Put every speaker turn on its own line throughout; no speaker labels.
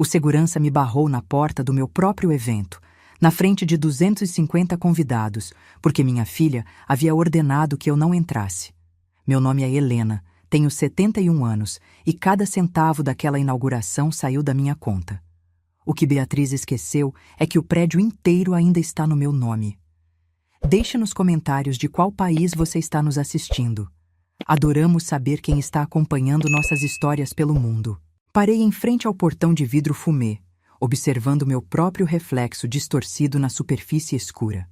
O segurança me barrou na porta do meu próprio evento, na frente de 250 convidados, porque minha filha havia ordenado que eu não entrasse. Meu nome é Helena, tenho 71 anos e cada centavo daquela inauguração saiu da minha conta. O que Beatriz esqueceu é que o prédio inteiro ainda está no meu nome. Deixe nos comentários de qual país você está nos assistindo. Adoramos saber quem está acompanhando nossas histórias pelo mundo. Parei em frente ao portão de vidro fumê, observando meu próprio reflexo distorcido na superfície escura.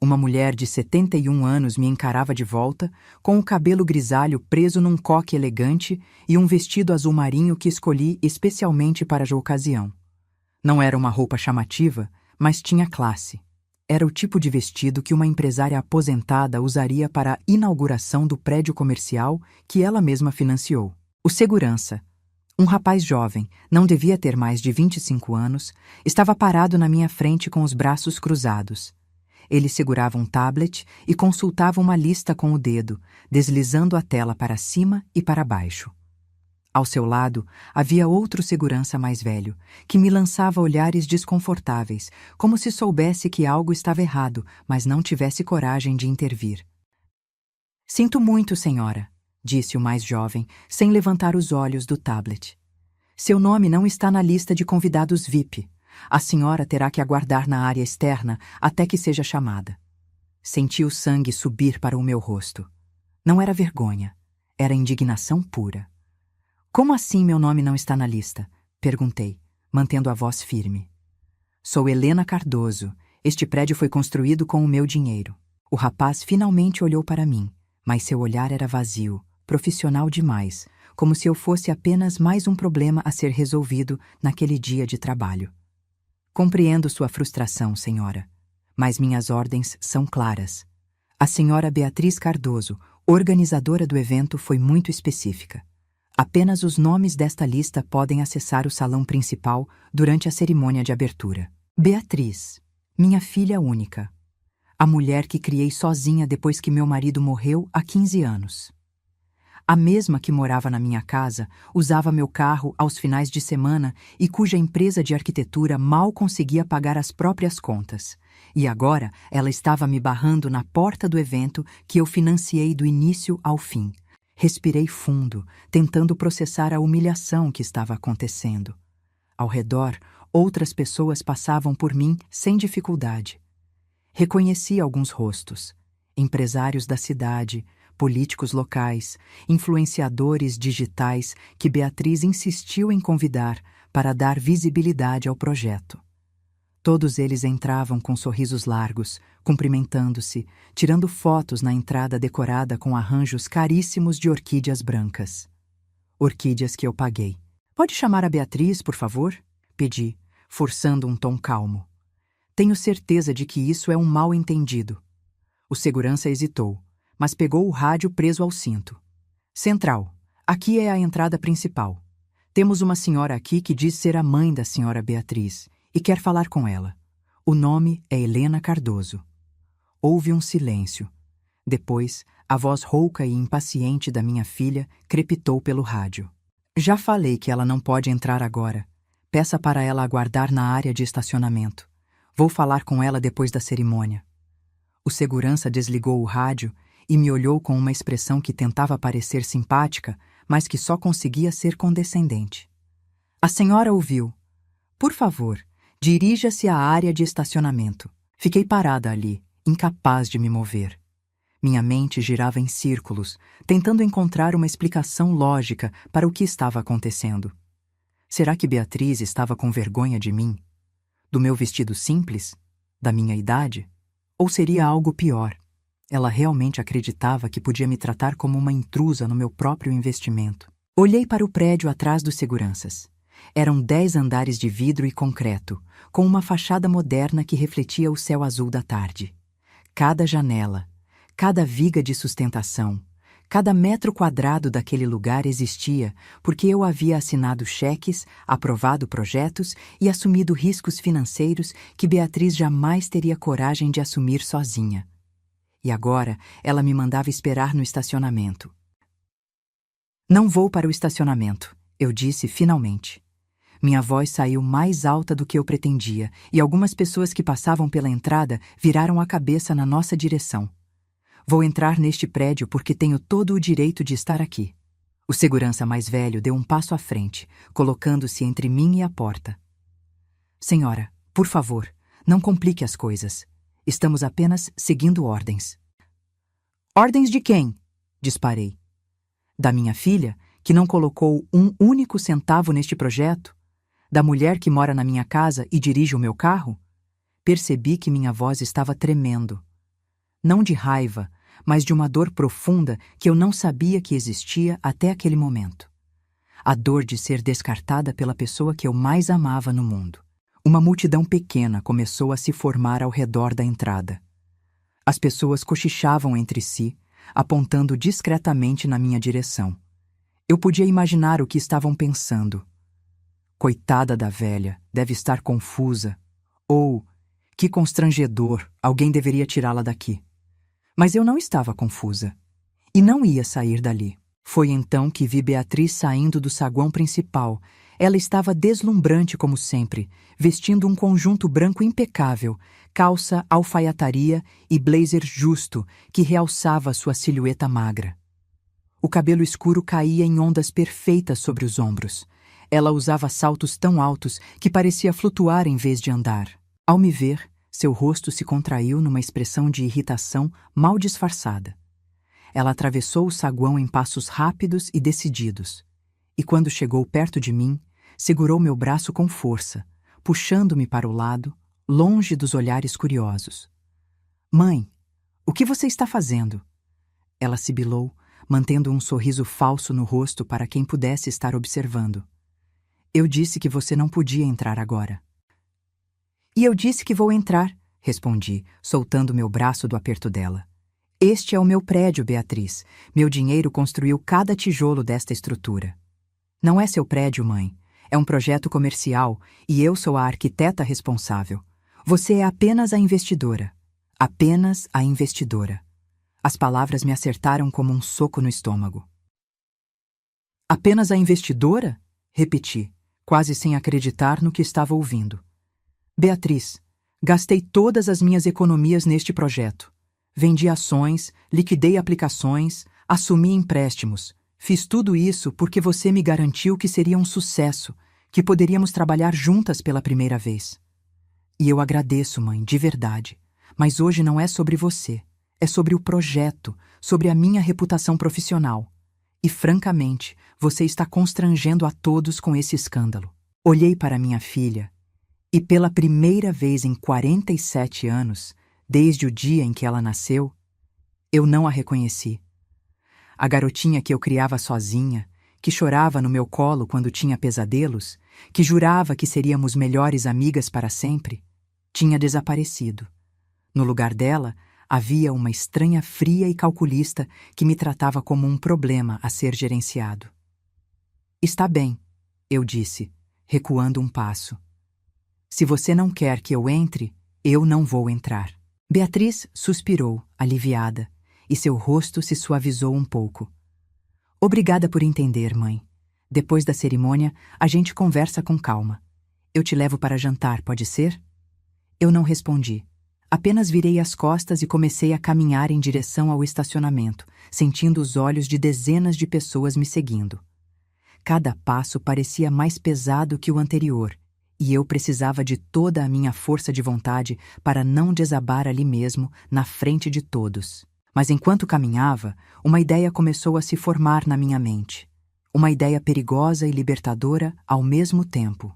Uma mulher de 71 anos me encarava de volta, com o cabelo grisalho preso num coque elegante e um vestido azul marinho que escolhi especialmente para a ocasião. Não era uma roupa chamativa, mas tinha classe. Era o tipo de vestido que uma empresária aposentada usaria para a inauguração do prédio comercial que ela mesma financiou. O segurança, um rapaz jovem, não devia ter mais de 25 anos, estava parado na minha frente com os braços cruzados. Ele segurava um tablet e consultava uma lista com o dedo, deslizando a tela para cima e para baixo. Ao seu lado, havia outro segurança mais velho, que me lançava olhares desconfortáveis, como se soubesse que algo estava errado, mas não tivesse coragem de intervir. "Sinto muito, senhora", disse o mais jovem, sem levantar os olhos do tablet. "Seu nome não está na lista de convidados VIP. A senhora terá que aguardar na área externa até que seja chamada." Senti o sangue subir para o meu rosto. Não era vergonha, era indignação pura. "Como assim meu nome não está na lista?" perguntei, mantendo a voz firme. "Sou Helena Cardoso. Este prédio foi construído com o meu dinheiro." O rapaz finalmente olhou para mim, mas seu olhar era vazio, profissional demais, como se eu fosse apenas mais um problema a ser resolvido naquele dia de trabalho. "Compreendo sua frustração, senhora, mas minhas ordens são claras. A senhora Beatriz Cardoso, organizadora do evento, foi muito específica. Apenas os nomes desta lista podem acessar o salão principal durante a cerimônia de abertura. Beatriz, minha filha única. A mulher que criei sozinha depois que meu marido morreu há 15 anos. A mesma que morava na minha casa, usava meu carro aos finais de semana e cuja empresa de arquitetura mal conseguia pagar as próprias contas. E agora ela estava me barrando na porta do evento que eu financiei do início ao fim. Respirei fundo, tentando processar a humilhação que estava acontecendo. Ao redor, outras pessoas passavam por mim sem dificuldade. Reconheci alguns rostos: empresários da cidade, políticos locais, influenciadores digitais que Beatriz insistiu em convidar para dar visibilidade ao projeto. Todos eles entravam com sorrisos largos, cumprimentando-se, tirando fotos na entrada decorada com arranjos caríssimos de orquídeas brancas. Orquídeas que eu paguei. "Pode chamar a Beatriz, por favor?" pedi, forçando um tom calmo. "Tenho certeza de que isso é um mal-entendido." O segurança hesitou, mas pegou o rádio preso ao cinto. "Central, aqui é a entrada principal. Temos uma senhora aqui que diz ser a mãe da senhora Beatriz e quer falar com ela. O nome é Helena Cardoso." Houve um silêncio. Depois, a voz rouca e impaciente da minha filha crepitou pelo rádio. "Já falei que ela não pode entrar agora. Peça para ela aguardar na área de estacionamento. Vou falar com ela depois da cerimônia." O segurança desligou o rádio e me olhou com uma expressão que tentava parecer simpática, mas que só conseguia ser condescendente. "A senhora ouviu. Por favor, dirija-se à área de estacionamento." Fiquei parada ali, incapaz de me mover. Minha mente girava em círculos, tentando encontrar uma explicação lógica para o que estava acontecendo. Será que Beatriz estava com vergonha de mim? Do meu vestido simples? Da minha idade? Ou seria algo pior? Ela realmente acreditava que podia me tratar como uma intrusa no meu próprio investimento. Olhei para o prédio atrás dos seguranças. Eram 10 andares de vidro e concreto, com uma fachada moderna que refletia o céu azul da tarde. Cada janela, cada viga de sustentação, cada metro quadrado daquele lugar existia porque eu havia assinado cheques, aprovado projetos e assumido riscos financeiros que Beatriz jamais teria coragem de assumir sozinha. E agora ela me mandava esperar no estacionamento. "Não vou para o estacionamento", eu disse finalmente. Minha voz saiu mais alta do que eu pretendia, e algumas pessoas que passavam pela entrada viraram a cabeça na nossa direção. Vou entrar neste prédio porque tenho todo o direito de estar aqui. O segurança mais velho deu um passo à frente, colocando-se entre mim e a porta. Senhora, por favor, não complique as coisas. Estamos apenas seguindo ordens. Ordens de quem? Disparei. Da minha filha, que não colocou um único centavo neste projeto? Da mulher que mora na minha casa e dirige o meu carro? Percebi que minha voz estava tremendo. Não de raiva, mas de uma dor profunda que eu não sabia que existia até aquele momento. A dor de ser descartada pela pessoa que eu mais amava no mundo. Uma multidão pequena começou a se formar ao redor da entrada. As pessoas cochichavam entre si, apontando discretamente na minha direção. Eu podia imaginar o que estavam pensando. Coitada da velha, deve estar confusa. Ou, que constrangedor, alguém deveria tirá-la daqui. Mas eu não estava confusa. E não ia sair dali. Foi então que vi Beatriz saindo do saguão principal. Ela estava deslumbrante como sempre, vestindo um conjunto branco impecável, calça, alfaiataria e blazer justo que realçava sua silhueta magra. O cabelo escuro caía em ondas perfeitas sobre os ombros. Ela usava saltos tão altos que parecia flutuar em vez de andar. Ao me ver, seu rosto se contraiu numa expressão de irritação mal disfarçada. Ela atravessou o saguão em passos rápidos e decididos. E quando chegou perto de mim, segurou meu braço com força, puxando-me para o lado, longe dos olhares curiosos. Mãe, o que você está fazendo? Ela sibilou, mantendo um sorriso falso no rosto para quem pudesse estar observando. Eu disse que você não podia entrar agora. E eu disse que vou entrar, respondi, soltando meu braço do aperto dela. Este é o meu prédio, Beatriz. Meu dinheiro construiu cada tijolo desta estrutura. Não é seu prédio, mãe. É um projeto comercial e eu sou a arquiteta responsável. Você é apenas a investidora. Apenas a investidora. As palavras me acertaram como um soco no estômago. Apenas a investidora? Repeti, quase sem acreditar no que estava ouvindo. Beatriz, gastei todas as minhas economias neste projeto. Vendi ações, liquidei aplicações, assumi empréstimos. Fiz tudo isso porque você me garantiu que seria um sucesso, que poderíamos trabalhar juntas pela primeira vez. E eu agradeço, mãe, de verdade. Mas hoje não é sobre você. É sobre o projeto, sobre a minha reputação profissional. E, francamente, você está constrangendo a todos com esse escândalo. Olhei para minha filha e, pela primeira vez em 47 anos, desde o dia em que ela nasceu, eu não a reconheci. A garotinha que eu criava sozinha, que chorava no meu colo quando tinha pesadelos, que jurava que seríamos melhores amigas para sempre, tinha desaparecido. No lugar dela, havia uma estranha fria e calculista que me tratava como um problema a ser gerenciado. Está bem, eu disse, recuando um passo. Se você não quer que eu entre, eu não vou entrar. Beatriz suspirou, aliviada, e seu rosto se suavizou um pouco. Obrigada por entender, mãe. Depois da cerimônia, a gente conversa com calma. Eu te levo para jantar, pode ser? Eu não respondi. Apenas virei as costas e comecei a caminhar em direção ao estacionamento, sentindo os olhos de dezenas de pessoas me seguindo. Cada passo parecia mais pesado que o anterior, e eu precisava de toda a minha força de vontade para não desabar ali mesmo, na frente de todos. Mas enquanto caminhava, uma ideia começou a se formar na minha mente. Uma ideia perigosa e libertadora ao mesmo tempo.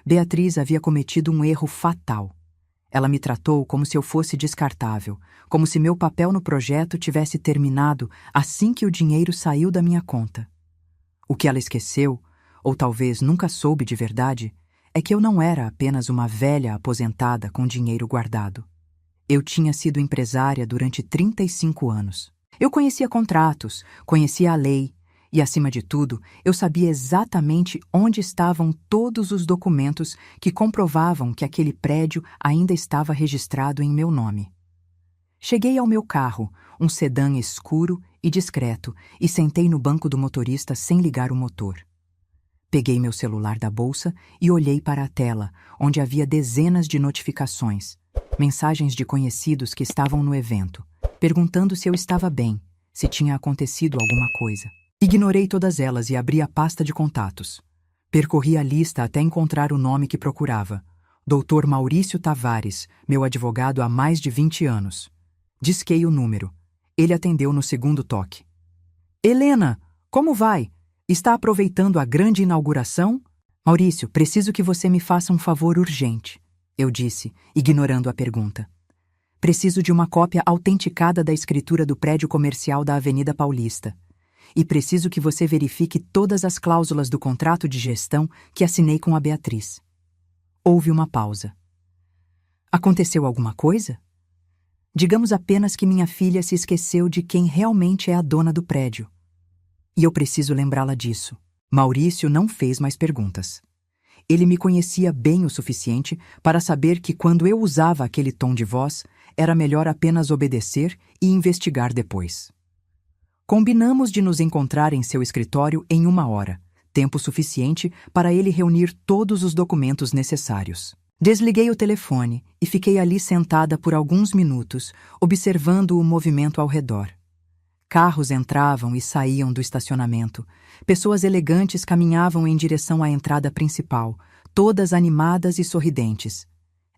Beatriz havia cometido um erro fatal. Ela me tratou como se eu fosse descartável, como se meu papel no projeto tivesse terminado assim que o dinheiro saiu da minha conta. O que ela esqueceu, ou talvez nunca soube de verdade, é que eu não era apenas uma velha aposentada com dinheiro guardado. Eu tinha sido empresária durante 35 anos. Eu conhecia contratos, conhecia a lei e, acima de tudo, eu sabia exatamente onde estavam todos os documentos que comprovavam que aquele prédio ainda estava registrado em meu nome. Cheguei ao meu carro, um sedã escuro e discreto, e sentei no banco do motorista sem ligar o motor. Peguei meu celular da bolsa e olhei para a tela, onde havia dezenas de notificações, mensagens de conhecidos que estavam no evento, perguntando se eu estava bem, se tinha acontecido alguma coisa. Ignorei todas elas e abri a pasta de contatos. Percorri a lista até encontrar o nome que procurava. Dr. Maurício Tavares, meu advogado há mais de 20 anos. Disquei o número. Ele atendeu no segundo toque. Helena, como vai? Está aproveitando a grande inauguração? Maurício, preciso que você me faça um favor urgente, eu disse, ignorando a pergunta. Preciso de uma cópia autenticada da escritura do prédio comercial da Avenida Paulista. E preciso que você verifique todas as cláusulas do contrato de gestão que assinei com a Beatriz. Houve uma pausa. Aconteceu alguma coisa? Digamos apenas que minha filha se esqueceu de quem realmente é a dona do prédio. E eu preciso lembrá-la disso. Maurício não fez mais perguntas. Ele me conhecia bem o suficiente para saber que quando eu usava aquele tom de voz, era melhor apenas obedecer e investigar depois. Combinamos de nos encontrar em seu escritório em 1 hora, tempo suficiente para ele reunir todos os documentos necessários. Desliguei o telefone e fiquei ali sentada por alguns minutos, observando o movimento ao redor. Carros entravam e saíam do estacionamento. Pessoas elegantes caminhavam em direção à entrada principal, todas animadas e sorridentes.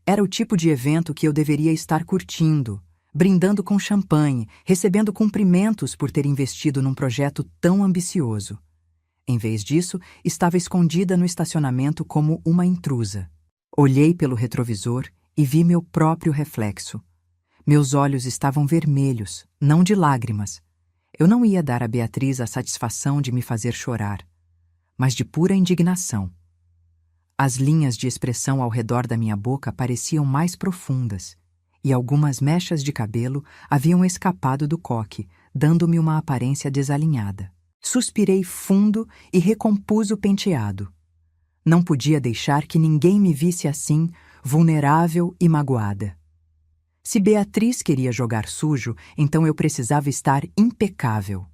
Era o tipo de evento que eu deveria estar curtindo, brindando com champanhe, recebendo cumprimentos por ter investido num projeto tão ambicioso. Em vez disso, estava escondida no estacionamento como uma intrusa. Olhei pelo retrovisor e vi meu próprio reflexo. Meus olhos estavam vermelhos, não de lágrimas. Eu não ia dar a Beatriz a satisfação de me fazer chorar, mas de pura indignação. As linhas de expressão ao redor da minha boca pareciam mais profundas, e algumas mechas de cabelo haviam escapado do coque, dando-me uma aparência desalinhada. Suspirei fundo e recompus o penteado. Não podia deixar que ninguém me visse assim, vulnerável e magoada. Se Beatriz queria jogar sujo, então eu precisava estar impecável.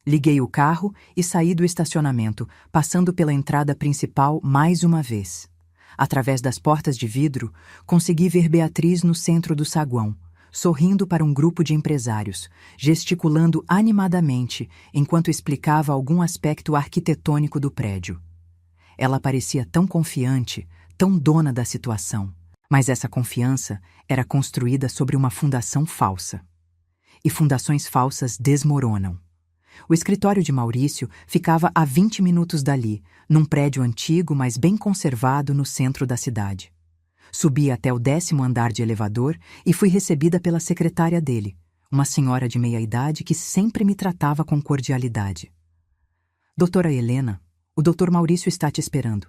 Liguei o carro e saí do estacionamento, passando pela entrada principal mais uma vez. Através das portas de vidro, consegui ver Beatriz no centro do saguão, sorrindo para um grupo de empresários, gesticulando animadamente enquanto explicava algum aspecto arquitetônico do prédio. Ela parecia tão confiante, tão dona da situação. Mas essa confiança era construída sobre uma fundação falsa. E fundações falsas desmoronam. O escritório de Maurício ficava a 20 minutos dali, num prédio antigo, mas bem conservado no centro da cidade. Subi até o 10º andar de elevador e fui recebida pela secretária dele, uma senhora de meia-idade que sempre me tratava com cordialidade. Doutora Helena, o Dr. Maurício está te esperando.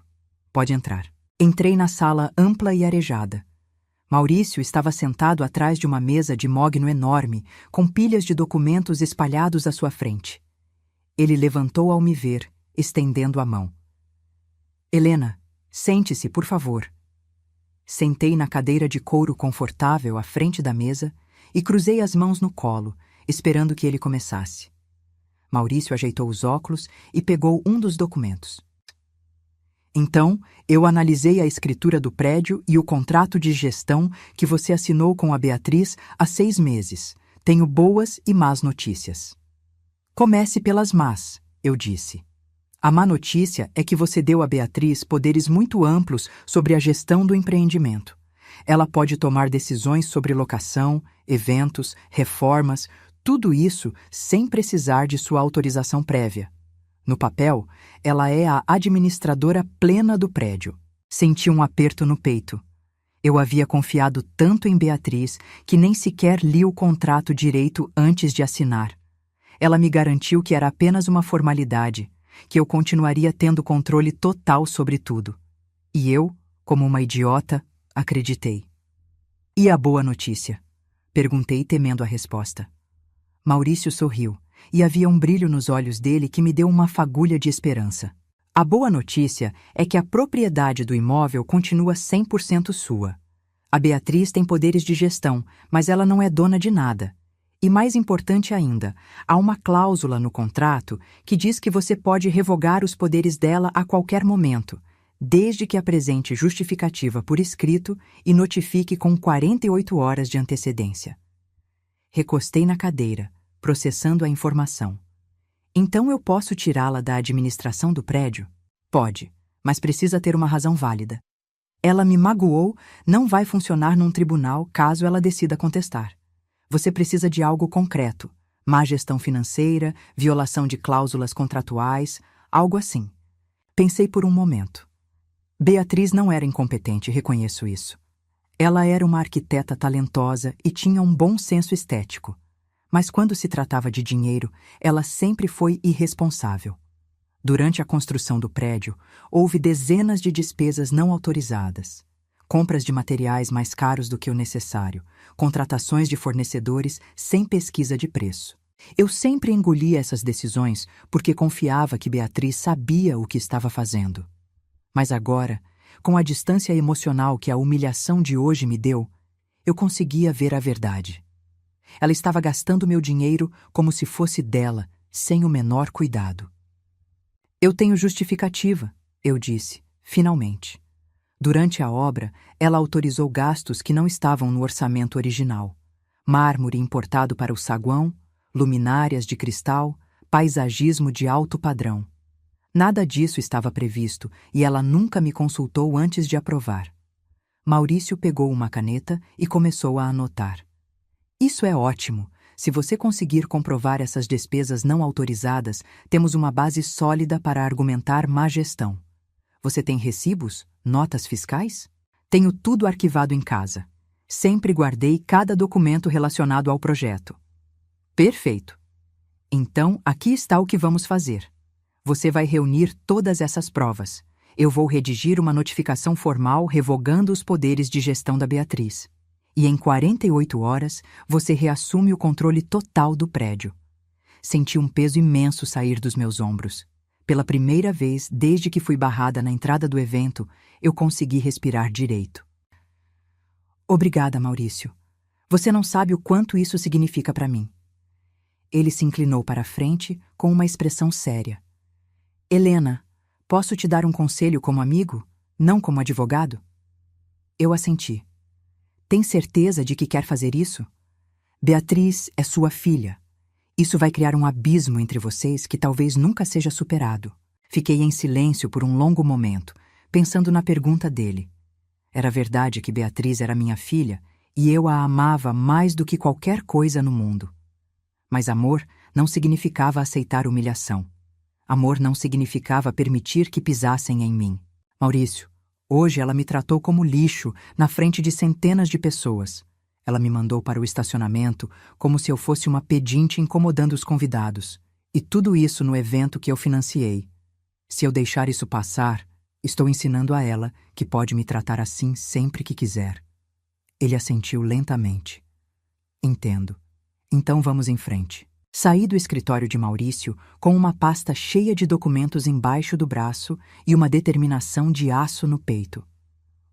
Pode entrar. Entrei na sala ampla e arejada. Maurício estava sentado atrás de uma mesa de mogno enorme, com pilhas de documentos espalhados à sua frente. Ele levantou ao me ver, estendendo a mão. Helena, sente-se, por favor. Sentei na cadeira de couro confortável à frente da mesa e cruzei as mãos no colo, esperando que ele começasse. Maurício ajeitou os óculos e pegou um dos documentos. Então, eu analisei a escritura do prédio e o contrato de gestão que você assinou com a Beatriz há 6 meses. Tenho boas e más notícias. Comece pelas más, eu disse. A má notícia é que você deu a Beatriz poderes muito amplos sobre a gestão do empreendimento. Ela pode tomar decisões sobre locação, eventos, reformas, tudo isso sem precisar de sua autorização prévia. No papel, ela é a administradora plena do prédio. Senti um aperto no peito. Eu havia confiado tanto em Beatriz que nem sequer li o contrato direito antes de assinar. Ela me garantiu que era apenas uma formalidade, que eu continuaria tendo controle total sobre tudo. E eu, como uma idiota, acreditei. E a boa notícia? Perguntei, temendo a resposta. Maurício sorriu, e havia um brilho nos olhos dele que me deu uma fagulha de esperança. A boa notícia é que a propriedade do imóvel continua 100% sua. A Beatriz tem poderes de gestão, mas ela não é dona de nada. E mais importante ainda, há uma cláusula no contrato que diz que você pode revogar os poderes dela a qualquer momento, desde que apresente justificativa por escrito e notifique com 48 horas de antecedência. Recostei na cadeira, processando a informação. Então eu posso tirá-la da administração do prédio? Pode, mas precisa ter uma razão válida. Ela me magoou, não vai funcionar num tribunal caso ela decida contestar. Você precisa de algo concreto, má gestão financeira, violação de cláusulas contratuais, algo assim. Pensei por um momento. Beatriz não era incompetente, reconheço isso. Ela era uma arquiteta talentosa e tinha um bom senso estético. Mas quando se tratava de dinheiro, ela sempre foi irresponsável. Durante a construção do prédio, houve dezenas de despesas não autorizadas. Compras de materiais mais caros do que o necessário, contratações de fornecedores sem pesquisa de preço. Eu sempre engolia essas decisões porque confiava que Beatriz sabia o que estava fazendo. Mas agora, com a distância emocional que a humilhação de hoje me deu, eu conseguia ver a verdade. Ela estava gastando meu dinheiro como se fosse dela, sem o menor cuidado. Eu tenho justificativa, eu disse, finalmente. Durante a obra, ela autorizou gastos que não estavam no orçamento original. Mármore importado para o saguão, luminárias de cristal, paisagismo de alto padrão. Nada disso estava previsto e ela nunca me consultou antes de aprovar. Maurício pegou uma caneta e começou a anotar. Isso é ótimo. Se você conseguir comprovar essas despesas não autorizadas, temos uma base sólida para argumentar má gestão. Você tem recibos? Notas fiscais? Tenho tudo arquivado em casa. Sempre guardei cada documento relacionado ao projeto. Perfeito. Então, aqui está o que vamos fazer. Você vai reunir todas essas provas. Eu vou redigir uma notificação formal revogando os poderes de gestão da Beatriz. E em 48 horas, você reassume o controle total do prédio. Senti um peso imenso sair dos meus ombros. Pela primeira vez, desde que fui barrada na entrada do evento, eu consegui respirar direito. Obrigada, Maurício. Você não sabe o quanto isso significa para mim. Ele se inclinou para a frente com uma expressão séria. Helena, posso te dar um conselho como amigo, não como advogado? Eu assenti. Tem certeza de que quer fazer isso? Beatriz é sua filha. Isso vai criar um abismo entre vocês que talvez nunca seja superado. Fiquei em silêncio por um longo momento, pensando na pergunta dele. Era verdade que Beatriz era minha filha e eu a amava mais do que qualquer coisa no mundo. Mas amor não significava aceitar humilhação. Amor não significava permitir que pisassem em mim. Maurício, hoje ela me tratou como lixo na frente de centenas de pessoas. Ela me mandou para o estacionamento como se eu fosse uma pedinte incomodando os convidados. E tudo isso no evento que eu financiei. Se eu deixar isso passar, estou ensinando a ela que pode me tratar assim sempre que quiser. Ele assentiu lentamente. Entendo. Então vamos em frente. Saí do escritório de Maurício com uma pasta cheia de documentos embaixo do braço e uma determinação de aço no peito.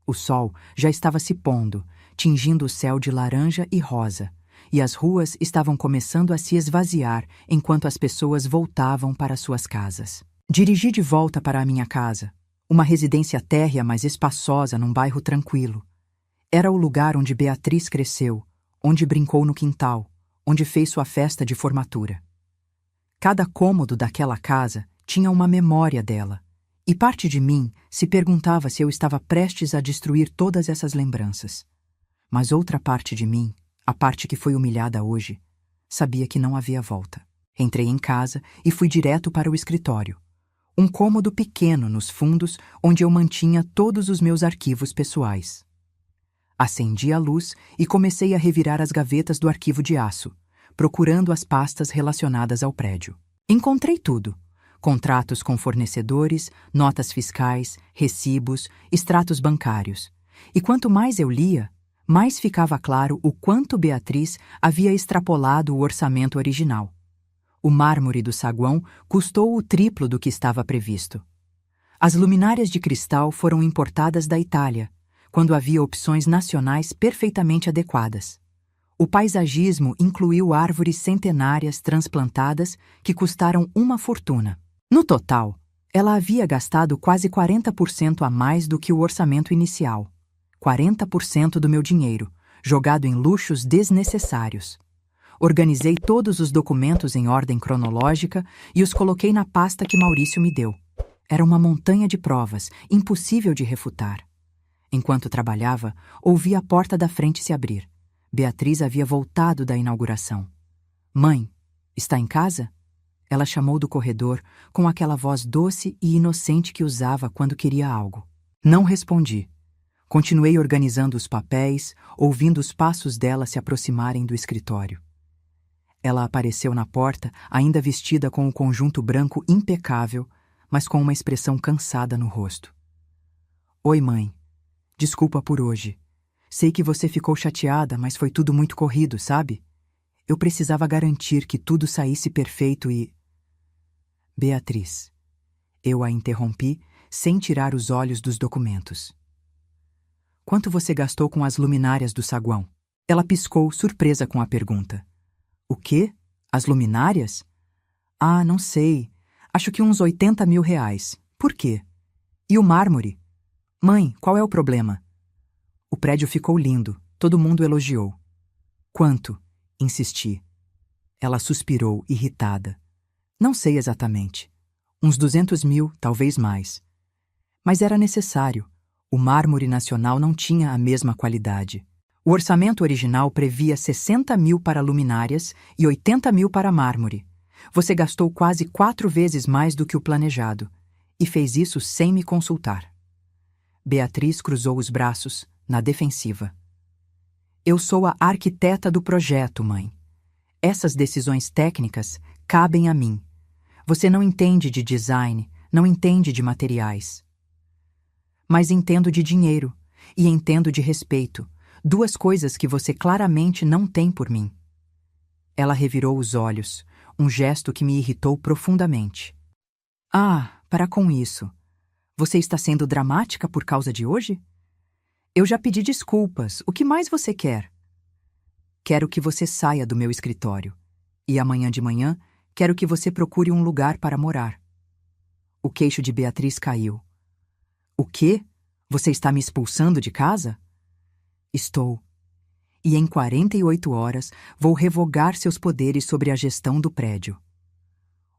O sol já estava se pondo, tingindo o céu de laranja e rosa, e as ruas estavam começando a se esvaziar enquanto as pessoas voltavam para suas casas. Dirigi de volta para a minha casa, uma residência térrea mas espaçosa num bairro tranquilo. Era o lugar onde Beatriz cresceu, onde brincou no quintal, onde fez sua festa de formatura. Cada cômodo daquela casa tinha uma memória dela, e parte de mim se perguntava se eu estava prestes a destruir todas essas lembranças. Mas outra parte de mim, a parte que foi humilhada hoje, sabia que não havia volta. Entrei em casa e fui direto para o escritório, um cômodo pequeno nos fundos onde eu mantinha todos os meus arquivos pessoais. Acendi a luz e comecei a revirar as gavetas do arquivo de aço, procurando as pastas relacionadas ao prédio. Encontrei tudo: contratos com fornecedores, notas fiscais, recibos, extratos bancários. E quanto mais eu lia, mais ficava claro o quanto Beatriz havia extrapolado o orçamento original. O mármore do saguão custou o triplo do que estava previsto. As luminárias de cristal foram importadas da Itália, quando havia opções nacionais perfeitamente adequadas. O paisagismo incluiu árvores centenárias transplantadas que custaram uma fortuna. No total, ela havia gastado quase 40% a mais do que o orçamento inicial. 40% do meu dinheiro, jogado em luxos desnecessários. Organizei todos os documentos em ordem cronológica e os coloquei na pasta que Maurício me deu. Era uma montanha de provas, impossível de refutar. Enquanto trabalhava, ouvi a porta da frente se abrir. Beatriz havia voltado da inauguração. Mãe, está em casa? Ela chamou do corredor com aquela voz doce e inocente que usava quando queria algo. Não respondi. Continuei organizando os papéis, ouvindo os passos dela se aproximarem do escritório. Ela apareceu na porta, ainda vestida com o conjunto branco impecável, mas com uma expressão cansada no rosto. Oi, mãe. Desculpa por hoje. Sei que você ficou chateada, mas foi tudo muito corrido, sabe? Eu precisava garantir que tudo saísse perfeito e... Beatriz. Eu a interrompi, sem tirar os olhos dos documentos. Quanto você gastou com as luminárias do saguão? Ela piscou, surpresa com a pergunta. O quê? As luminárias? Ah, não sei. Acho que uns 80 mil reais. Por quê? E o mármore? Mãe, qual é o problema? O prédio ficou lindo. Todo mundo elogiou. Quanto? Insisti. Ela suspirou, irritada. Não sei exatamente. Uns 200 mil, talvez mais. Mas era necessário. O mármore nacional não tinha a mesma qualidade. O orçamento original previa 60 mil para luminárias e 80 mil para mármore. Você gastou quase 4 vezes mais do que o planejado. E fez isso sem me consultar. Beatriz cruzou os braços, na defensiva. Eu sou a arquiteta do projeto, mãe. Essas decisões técnicas cabem a mim. Você não entende de design, não entende de materiais. Mas entendo de dinheiro e entendo de respeito, 2 coisas que você claramente não tem por mim. Ela revirou os olhos, um gesto que me irritou profundamente. Ah, para com isso. Você está sendo dramática por causa de hoje? Eu já pedi desculpas. O que mais você quer? Quero que você saia do meu escritório. E amanhã de manhã, quero que você procure um lugar para morar. O queixo de Beatriz caiu. O quê? Você está me expulsando de casa? Estou. E em 48 horas vou revogar seus poderes sobre a gestão do prédio.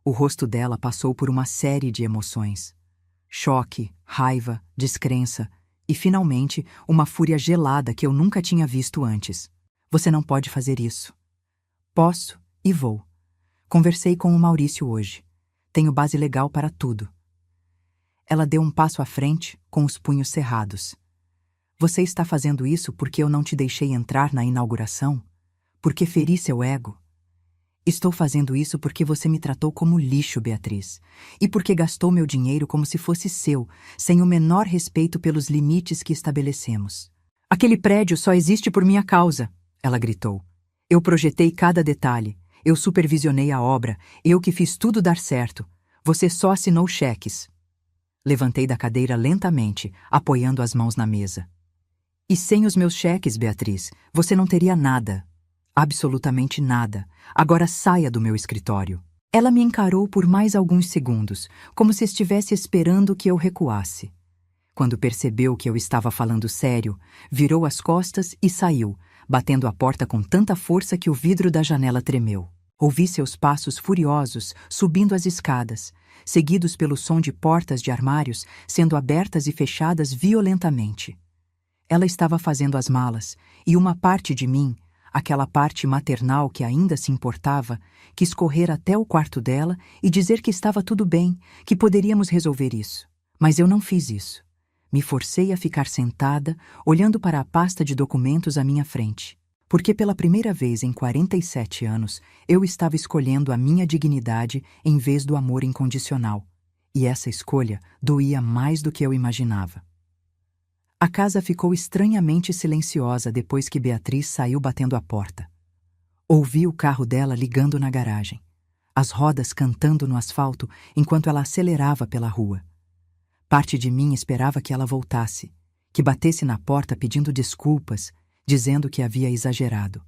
O rosto dela passou por uma série de emoções. Choque, raiva, descrença e, finalmente, uma fúria gelada que eu nunca tinha visto antes. Você não pode fazer isso. Posso e vou. Conversei com o Maurício hoje. Tenho base legal para tudo. Ela deu um passo à frente, com os punhos cerrados. Você está fazendo isso porque eu não te deixei entrar na inauguração? Porque feri seu ego? Estou fazendo isso porque você me tratou como lixo, Beatriz. E porque gastou meu dinheiro como se fosse seu, sem o menor respeito pelos limites que estabelecemos. Aquele prédio só existe por minha causa, ela gritou. Eu projetei cada detalhe. Eu supervisionei a obra. Eu que fiz tudo dar certo. Você só assinou cheques. Levantei da cadeira lentamente, apoiando as mãos na mesa. E sem os meus cheques, Beatriz, você não teria nada. Absolutamente nada. Agora saia do meu escritório. Ela me encarou por mais alguns segundos, como se estivesse esperando que eu recuasse. Quando percebeu que eu estava falando sério, virou as costas e saiu, batendo a porta com tanta força que o vidro da janela tremeu. Ouvi seus passos furiosos subindo as escadas, seguidos pelo som de portas de armários sendo abertas e fechadas violentamente. Ela estava fazendo as malas, e uma parte de mim, aquela parte maternal que ainda se importava, quis correr até o quarto dela e dizer que estava tudo bem, que poderíamos resolver isso. Mas eu não fiz isso. Me forcei a ficar sentada, olhando para a pasta de documentos à minha frente. Porque pela primeira vez em 47 anos, eu estava escolhendo a minha dignidade em vez do amor incondicional. E essa escolha doía mais do que eu imaginava. A casa ficou estranhamente silenciosa depois que Beatriz saiu batendo a porta. Ouvi o carro dela ligando na garagem, as rodas cantando no asfalto enquanto ela acelerava pela rua. Parte de mim esperava que ela voltasse, que batesse na porta pedindo desculpas, dizendo que havia exagerado.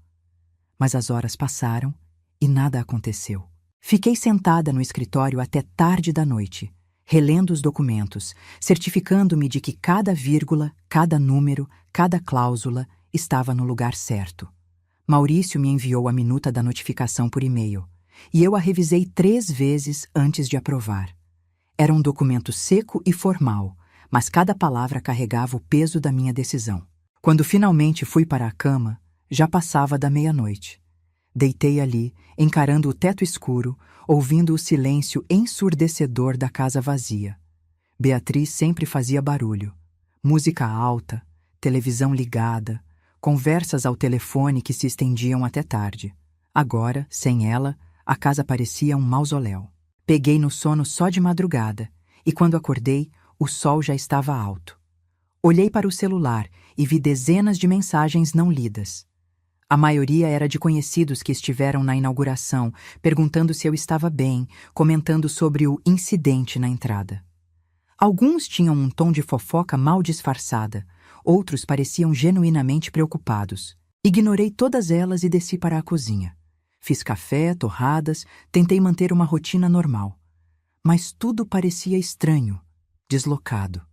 Mas as horas passaram e nada aconteceu. Fiquei sentada no escritório até tarde da noite, relendo os documentos, certificando-me de que cada vírgula, cada número, cada cláusula estava no lugar certo. Maurício me enviou a minuta da notificação por e-mail, e eu a revisei 3 vezes antes de aprovar. Era um documento seco e formal, mas cada palavra carregava o peso da minha decisão. Quando finalmente fui para a cama, já passava da meia-noite. Deitei ali, encarando o teto escuro, ouvindo o silêncio ensurdecedor da casa vazia. Beatriz sempre fazia barulho. Música alta, televisão ligada, conversas ao telefone que se estendiam até tarde. Agora, sem ela, a casa parecia um mausoléu. Peguei no sono só de madrugada, e quando acordei, o sol já estava alto. Olhei para o celular e vi dezenas de mensagens não lidas. A maioria era de conhecidos que estiveram na inauguração, perguntando se eu estava bem, comentando sobre o incidente na entrada. Alguns tinham um tom de fofoca mal disfarçada, outros pareciam genuinamente preocupados. Ignorei todas elas e desci para a cozinha. Fiz café, torradas, tentei manter uma rotina normal. Mas tudo parecia estranho, deslocado.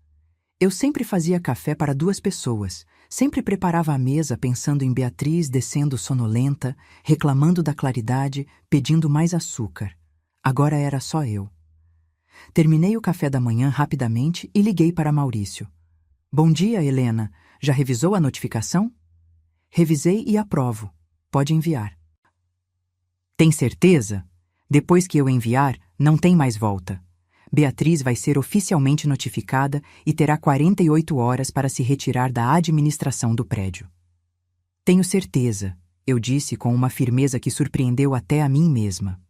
Eu sempre fazia café para 2 pessoas, sempre preparava a mesa pensando em Beatriz descendo sonolenta, reclamando da claridade, pedindo mais açúcar. Agora era só eu. Terminei o café da manhã rapidamente e liguei para Maurício. Bom dia, Helena. Já revisou a notificação? Revisei e aprovo. Pode enviar. Tem certeza? Depois que eu enviar, não tem mais volta. Beatriz vai ser oficialmente notificada e terá 48 horas para se retirar da administração do prédio. Tenho certeza, eu disse com uma firmeza que surpreendeu até a mim mesma.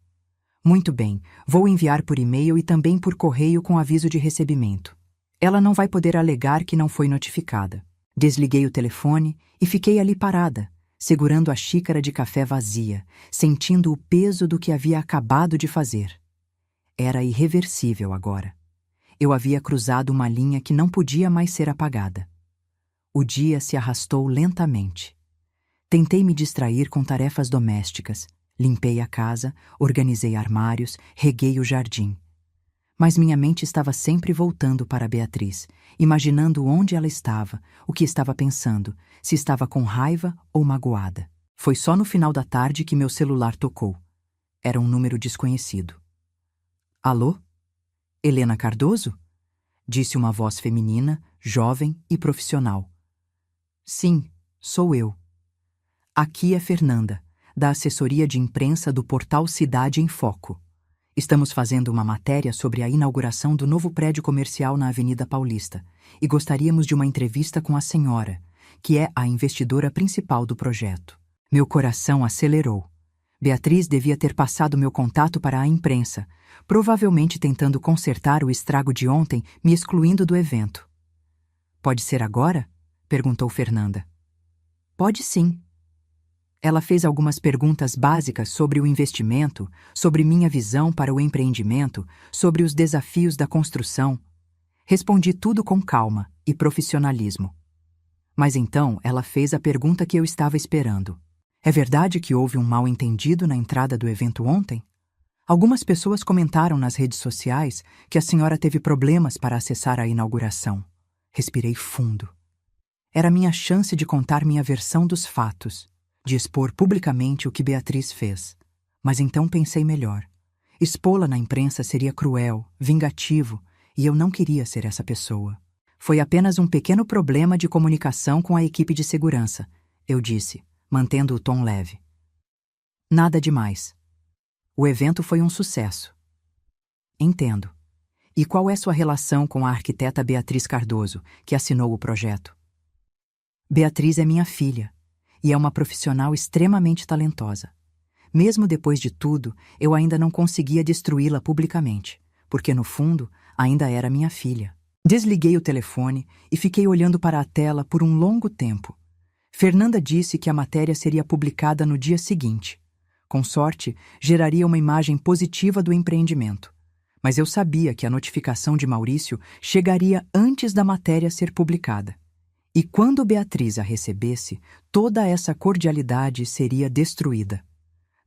Muito bem, vou enviar por e-mail e também por correio com aviso de recebimento. Ela não vai poder alegar que não foi notificada. Desliguei o telefone e fiquei ali parada, segurando a xícara de café vazia, sentindo o peso do que havia acabado de fazer. Era irreversível agora. Eu havia cruzado uma linha que não podia mais ser apagada. O dia se arrastou lentamente. Tentei me distrair com tarefas domésticas. Limpei a casa, organizei armários, reguei o jardim. Mas minha mente estava sempre voltando para Beatriz, imaginando onde ela estava, o que estava pensando, se estava com raiva ou magoada. Foi só no final da tarde que meu celular tocou. Era um número desconhecido. Alô? Helena Cardoso? Disse uma voz feminina, jovem e profissional. Sim, sou eu. Aqui é Fernanda, da assessoria de imprensa do portal Cidade em Foco. Estamos fazendo uma matéria sobre a inauguração do novo prédio comercial na Avenida Paulista e gostaríamos de uma entrevista com a senhora, que é a investidora principal do projeto. Meu coração acelerou. Beatriz devia ter passado meu contato para a imprensa, provavelmente tentando consertar o estrago de ontem, me excluindo do evento. Pode ser agora? Perguntou Fernanda. Pode sim. Ela fez algumas perguntas básicas sobre o investimento, sobre minha visão para o empreendimento, sobre os desafios da construção. Respondi tudo com calma e profissionalismo. Mas então ela fez a pergunta que eu estava esperando. É verdade que houve um mal-entendido na entrada do evento ontem? Algumas pessoas comentaram nas redes sociais que a senhora teve problemas para acessar a inauguração. Respirei fundo. Era minha chance de contar minha versão dos fatos, de expor publicamente o que Beatriz fez. Mas então pensei melhor. Expô-la na imprensa seria cruel, vingativo, e eu não queria ser essa pessoa. Foi apenas um pequeno problema de comunicação com a equipe de segurança, eu disse, mantendo o tom leve. Nada demais. O evento foi um sucesso. Entendo. E qual é sua relação com a arquiteta Beatriz Cardoso, que assinou o projeto? Beatriz é minha filha, e é uma profissional extremamente talentosa. Mesmo depois de tudo, eu ainda não conseguia destruí-la publicamente, porque no fundo, ainda era minha filha. Desliguei o telefone e fiquei olhando para a tela por um longo tempo. Fernanda disse que a matéria seria publicada no dia seguinte. Com sorte, geraria uma imagem positiva do empreendimento. Mas eu sabia que a notificação de Maurício chegaria antes da matéria ser publicada. E quando Beatriz a recebesse, toda essa cordialidade seria destruída.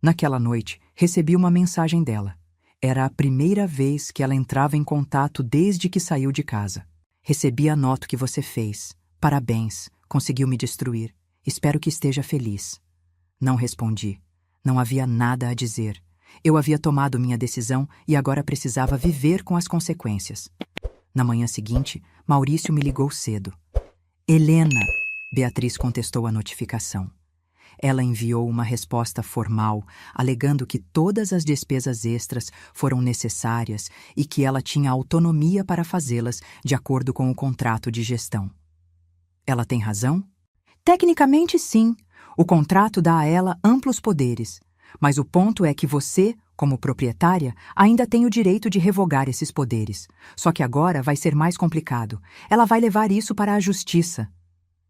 Naquela noite, recebi uma mensagem dela. Era a primeira vez que ela entrava em contato desde que saiu de casa. Recebi a nota que você fez. Parabéns, conseguiu me destruir. Espero que esteja feliz. Não respondi. Não havia nada a dizer. Eu havia tomado minha decisão e agora precisava viver com as consequências. Na manhã seguinte, Maurício me ligou cedo. Helena, Beatriz contestou a notificação. Ela enviou uma resposta formal, alegando que todas as despesas extras foram necessárias e que ela tinha autonomia para fazê-las de acordo com o contrato de gestão. Ela tem razão? Tecnicamente, sim. O contrato dá a ela amplos poderes. Mas o ponto é que você, como proprietária, ainda tem o direito de revogar esses poderes. Só que agora vai ser mais complicado. Ela vai levar isso para a justiça.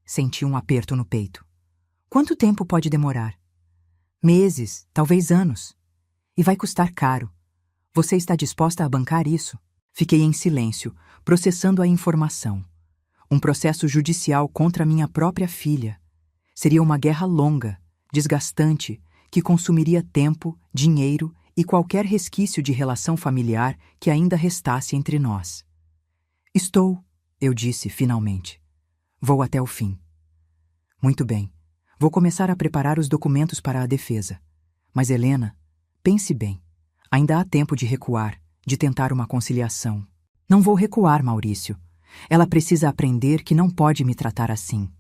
Senti um aperto no peito. Quanto tempo pode demorar? Meses, talvez anos. E vai custar caro. Você está disposta a bancar isso? Fiquei em silêncio, processando a informação. Um processo judicial contra minha própria filha. Seria uma guerra longa, desgastante, que consumiria tempo, dinheiro e qualquer resquício de relação familiar que ainda restasse entre nós. Estou, eu disse finalmente. Vou até o fim. Muito bem. Vou começar a preparar os documentos para a defesa. Mas, Helena, pense bem. Ainda há tempo de recuar, de tentar uma conciliação. Não vou recuar, Maurício. Ela precisa aprender que não pode me tratar assim.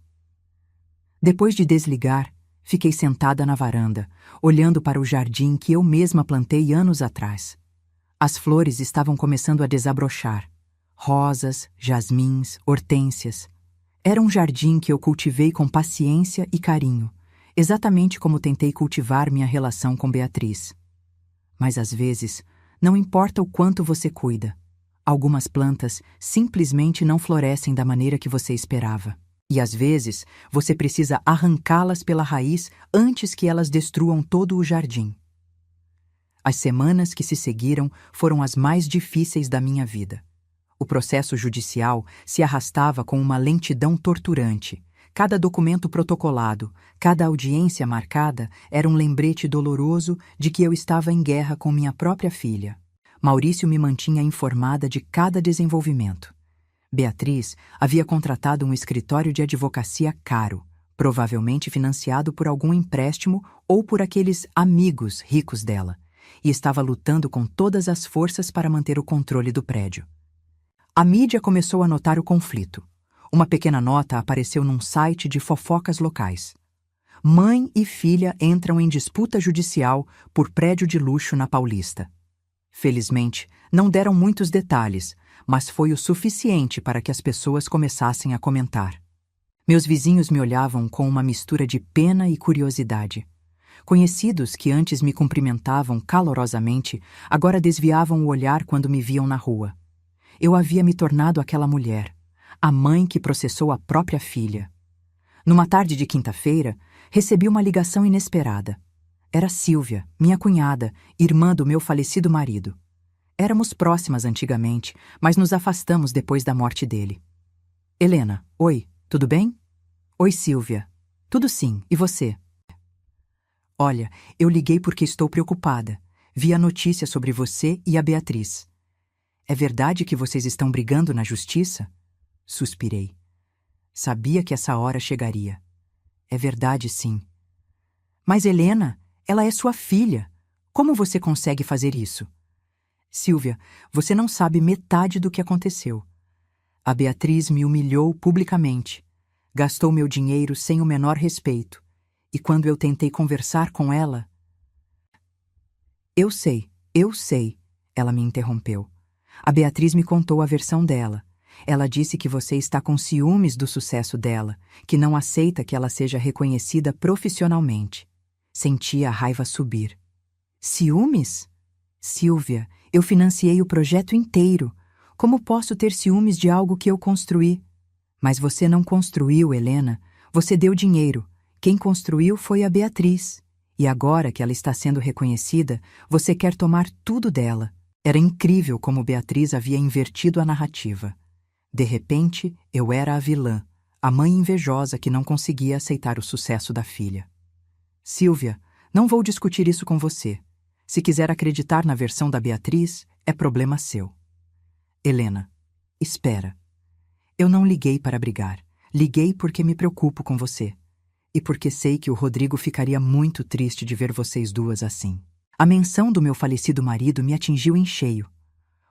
Depois de desligar, fiquei sentada na varanda, olhando para o jardim que eu mesma plantei anos atrás. As flores estavam começando a desabrochar. Rosas, jasmins, hortênsias. Era um jardim que eu cultivei com paciência e carinho, exatamente como tentei cultivar minha relação com Beatriz. Mas às vezes, não importa o quanto você cuida. Algumas plantas simplesmente não florescem da maneira que você esperava. E às vezes, você precisa arrancá-las pela raiz antes que elas destruam todo o jardim. As semanas que se seguiram foram as mais difíceis da minha vida. O processo judicial se arrastava com uma lentidão torturante. Cada documento protocolado, cada audiência marcada era um lembrete doloroso de que eu estava em guerra com minha própria filha. Maurício me mantinha informada de cada desenvolvimento. Beatriz havia contratado um escritório de advocacia caro, provavelmente financiado por algum empréstimo ou por aqueles amigos ricos dela, e estava lutando com todas as forças para manter o controle do prédio. A mídia começou a notar o conflito. Uma pequena nota apareceu num site de fofocas locais. Mãe e filha entram em disputa judicial por prédio de luxo na Paulista. Felizmente, não deram muitos detalhes, mas foi o suficiente para que as pessoas começassem a comentar. Meus vizinhos me olhavam com uma mistura de pena e curiosidade. Conhecidos que antes me cumprimentavam calorosamente, agora desviavam o olhar quando me viam na rua. Eu havia me tornado aquela mulher, a mãe que processou a própria filha. Numa tarde de quinta-feira, recebi uma ligação inesperada. Era Sílvia, minha cunhada, irmã do meu falecido marido. Éramos próximas antigamente, mas nos afastamos depois da morte dele. Helena, oi, tudo bem? Oi, Sílvia. Tudo sim, e você? Olha, eu liguei porque estou preocupada. Vi a notícia sobre você e a Beatriz. É verdade que vocês estão brigando na justiça? Suspirei. Sabia que essa hora chegaria. É verdade, sim. Mas Helena, ela é sua filha. Como você consegue fazer isso? Sílvia, você não sabe metade do que aconteceu. A Beatriz me humilhou publicamente. Gastou meu dinheiro sem o menor respeito. E quando eu tentei conversar com ela... Eu sei, ela me interrompeu. A Beatriz me contou a versão dela. Ela disse que você está com ciúmes do sucesso dela, que não aceita que ela seja reconhecida profissionalmente. Senti a raiva subir. Ciúmes? Sílvia, eu financiei o projeto inteiro. Como posso ter ciúmes de algo que eu construí? Mas você não construiu, Helena. Você deu dinheiro. Quem construiu foi a Beatriz. E agora que ela está sendo reconhecida, você quer tomar tudo dela. Era incrível como Beatriz havia invertido a narrativa. De repente, eu era a vilã, A mãe invejosa que não conseguia aceitar o sucesso da filha. Silvia, não vou discutir isso com você. Se quiser acreditar na versão da Beatriz, é problema seu. Helena, espera. Eu não liguei para brigar. Liguei porque me preocupo com você. E porque sei que o Rodrigo ficaria muito triste de ver vocês duas assim. A menção do meu falecido marido me atingiu em cheio.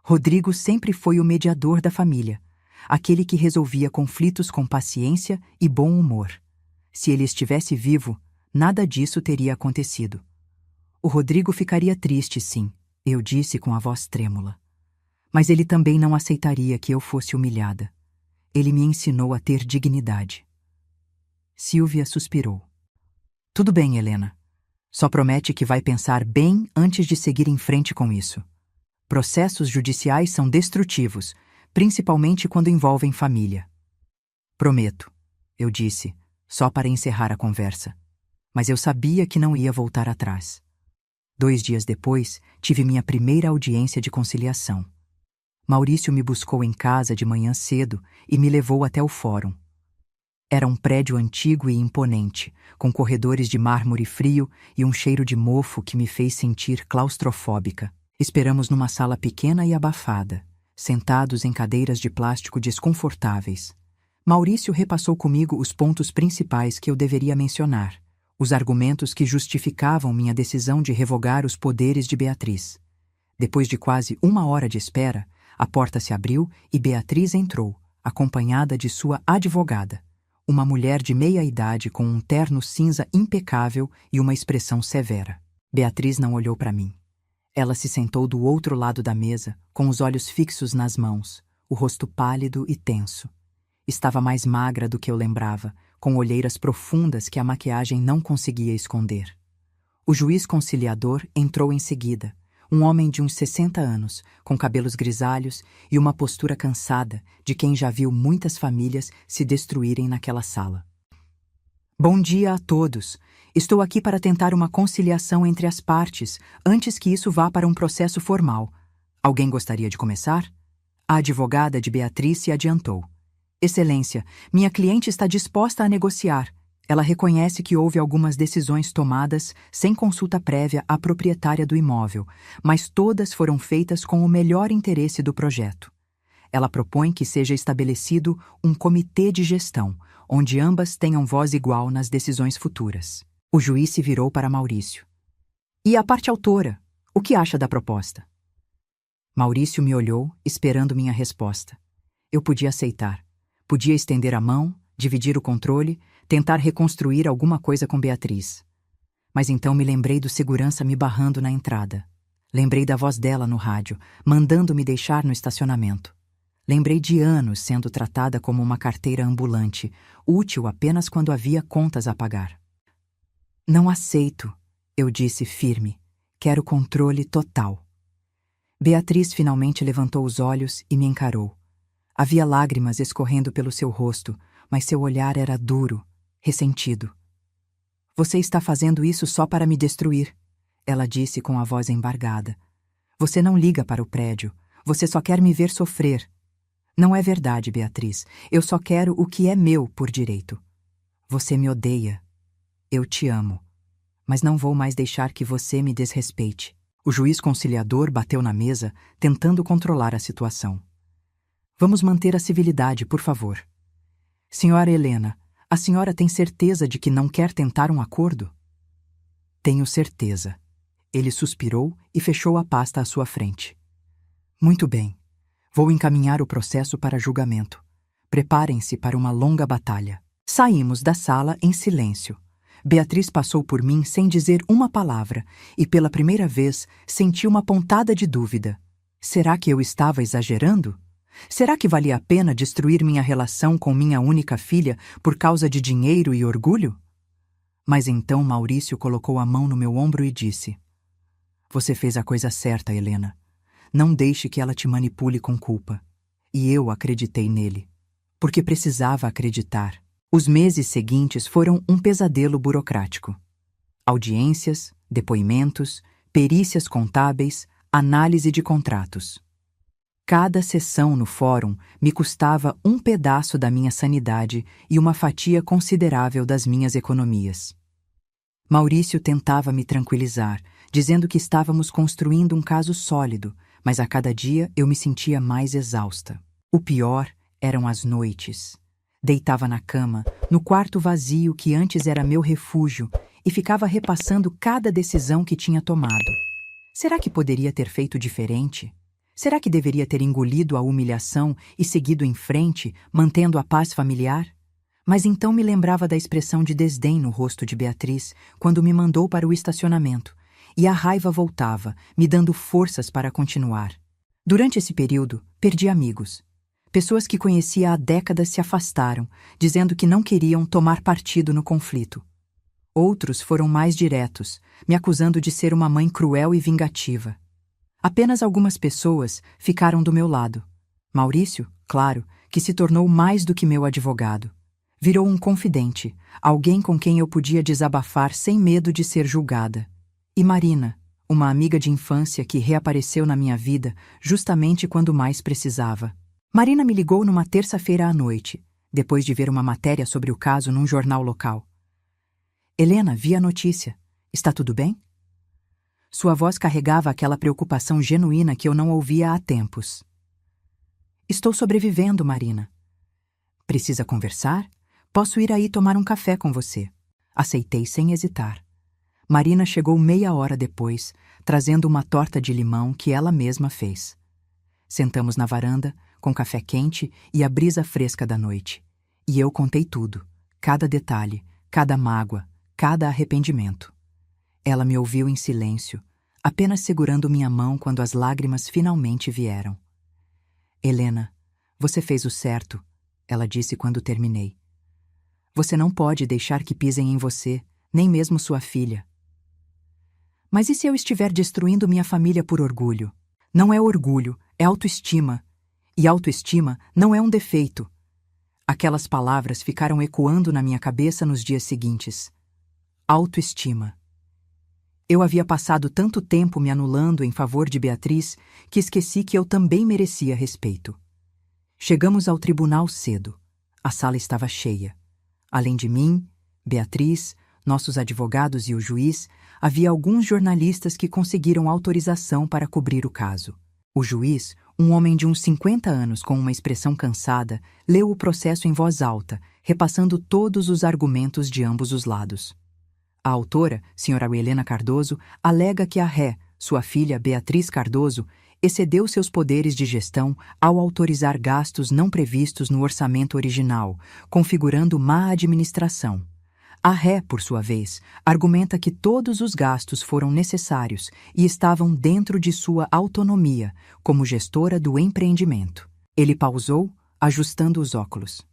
Rodrigo sempre foi o mediador da família, aquele que resolvia conflitos com paciência e bom humor. Se ele estivesse vivo, nada disso teria acontecido. O Rodrigo ficaria triste, sim, eu disse com a voz trêmula. Mas ele também não aceitaria que eu fosse humilhada. Ele me ensinou a ter dignidade. Silvia suspirou. Tudo bem, Helena. Só promete que vai pensar bem antes de seguir em frente com isso. Processos judiciais são destrutivos, principalmente quando envolvem família. Prometo, eu disse, só para encerrar a conversa. Mas eu sabia que não ia voltar atrás. 2 dias depois, tive minha primeira audiência de conciliação. Maurício me buscou em casa de manhã cedo e me levou até o fórum. Era um prédio antigo e imponente, com corredores de mármore frio e um cheiro de mofo que me fez sentir claustrofóbica. Esperamos numa sala pequena e abafada, sentados em cadeiras de plástico desconfortáveis. Maurício repassou comigo os pontos principais que eu deveria mencionar, os argumentos que justificavam minha decisão de revogar os poderes de Beatriz. Depois de quase 1 hora de espera, a porta se abriu e Beatriz entrou, acompanhada de sua advogada, uma mulher de meia idade com um terno cinza impecável e uma expressão severa. Beatriz não olhou para mim. Ela se sentou do outro lado da mesa, com os olhos fixos nas mãos, o rosto pálido e tenso. Estava mais magra do que eu lembrava, com olheiras profundas que a maquiagem não conseguia esconder. O juiz conciliador entrou em seguida, um homem de uns 60 anos, com cabelos grisalhos e uma postura cansada de quem já viu muitas famílias se destruírem naquela sala. Bom dia a todos. Estou aqui para tentar uma conciliação entre as partes, antes que isso vá para um processo formal. Alguém gostaria de começar? A advogada de Beatriz se adiantou. Excelência, minha cliente está disposta a negociar. Ela reconhece que houve algumas decisões tomadas sem consulta prévia à proprietária do imóvel, mas todas foram feitas com o melhor interesse do projeto. Ela propõe que seja estabelecido um comitê de gestão, onde ambas tenham voz igual nas decisões futuras. O juiz se virou para Maurício. E a parte autora, o que acha da proposta? Maurício me olhou, esperando minha resposta. Eu podia aceitar. Podia estender a mão, dividir o controle, tentar reconstruir alguma coisa com Beatriz. Mas então me lembrei do segurança me barrando na entrada. Lembrei da voz dela no rádio, mandando me deixar no estacionamento. Lembrei de anos sendo tratada como uma carteira ambulante, útil apenas quando havia contas a pagar. Não aceito, eu disse firme. Quero controle total. Beatriz finalmente levantou os olhos e me encarou. Havia lágrimas escorrendo pelo seu rosto, mas seu olhar era duro, ressentido. Você está fazendo isso só para me destruir, ela disse com a voz embargada. Você não liga para o prédio, você só quer me ver sofrer. Não é verdade, Beatriz, eu só quero o que é meu por direito. Você me odeia. Eu te amo. Mas não vou mais deixar que você me desrespeite. O juiz conciliador bateu na mesa, tentando controlar a situação. Vamos manter a civilidade, por favor. Senhora Helena, a senhora tem certeza de que não quer tentar um acordo? Tenho certeza. Ele suspirou e fechou a pasta à sua frente. Muito bem. Vou encaminhar o processo para julgamento. Preparem-se para uma longa batalha. Saímos da sala em silêncio. Beatriz passou por mim sem dizer uma palavra e, pela primeira vez, senti uma pontada de dúvida. Será que eu estava exagerando? Será que valia a pena destruir minha relação com minha única filha por causa de dinheiro e orgulho? Mas então Maurício colocou a mão no meu ombro e disse: Você fez a coisa certa, Helena. Não deixe que ela te manipule com culpa. E eu acreditei nele. Porque precisava acreditar. Os meses seguintes foram um pesadelo burocrático. Audiências, depoimentos, perícias contábeis, análise de contratos. Cada sessão no fórum me custava um pedaço da minha sanidade e uma fatia considerável das minhas economias. Maurício tentava me tranquilizar, dizendo que estávamos construindo um caso sólido, mas a cada dia eu me sentia mais exausta. O pior eram as noites. Deitava na cama, no quarto vazio que antes era meu refúgio, e ficava repassando cada decisão que tinha tomado. Será que poderia ter feito diferente? Será que deveria ter engolido a humilhação e seguido em frente, mantendo a paz familiar? Mas então me lembrava da expressão de desdém no rosto de Beatriz quando me mandou para o estacionamento, e a raiva voltava, me dando forças para continuar. Durante esse período, perdi amigos. Pessoas que conhecia há décadas se afastaram, dizendo que não queriam tomar partido no conflito. Outros foram mais diretos, me acusando de ser uma mãe cruel e vingativa. Apenas algumas pessoas ficaram do meu lado. Maurício, claro, que se tornou mais do que meu advogado. Virou um confidente, alguém com quem eu podia desabafar sem medo de ser julgada. E Marina, uma amiga de infância que reapareceu na minha vida justamente quando mais precisava. Marina me ligou numa terça-feira à noite, depois de ver uma matéria sobre o caso num jornal local. Helena, vi a notícia. Está tudo bem? Sua voz carregava aquela preocupação genuína que eu não ouvia há tempos. Estou sobrevivendo, Marina. Precisa conversar? Posso ir aí tomar um café com você. Aceitei sem hesitar. Marina chegou meia hora depois, trazendo uma torta de limão que ela mesma fez. Sentamos na varanda, com café quente e a brisa fresca da noite. E eu contei tudo, cada detalhe, cada mágoa, cada arrependimento. Ela me ouviu em silêncio, apenas segurando minha mão quando as lágrimas finalmente vieram. Helena, você fez o certo, ela disse quando terminei. Você não pode deixar que pisem em você, nem mesmo sua filha. Mas e se eu estiver destruindo minha família por orgulho? Não é orgulho, é autoestima. E autoestima não é um defeito. Aquelas palavras ficaram ecoando na minha cabeça nos dias seguintes. Autoestima. Eu havia passado tanto tempo me anulando em favor de Beatriz que esqueci que eu também merecia respeito. Chegamos ao tribunal cedo. A sala estava cheia. Além de mim, Beatriz, nossos advogados e o juiz, havia alguns jornalistas que conseguiram autorização para cobrir o caso. O juiz, um homem de uns 50 anos com uma expressão cansada, leu o processo em voz alta, repassando todos os argumentos de ambos os lados. A autora, Sra. Helena Cardoso, alega que a ré, sua filha Beatriz Cardoso, excedeu seus poderes de gestão ao autorizar gastos não previstos no orçamento original, configurando má administração. A ré, por sua vez, argumenta que todos os gastos foram necessários e estavam dentro de sua autonomia como gestora do empreendimento. Ele pausou, ajustando os óculos.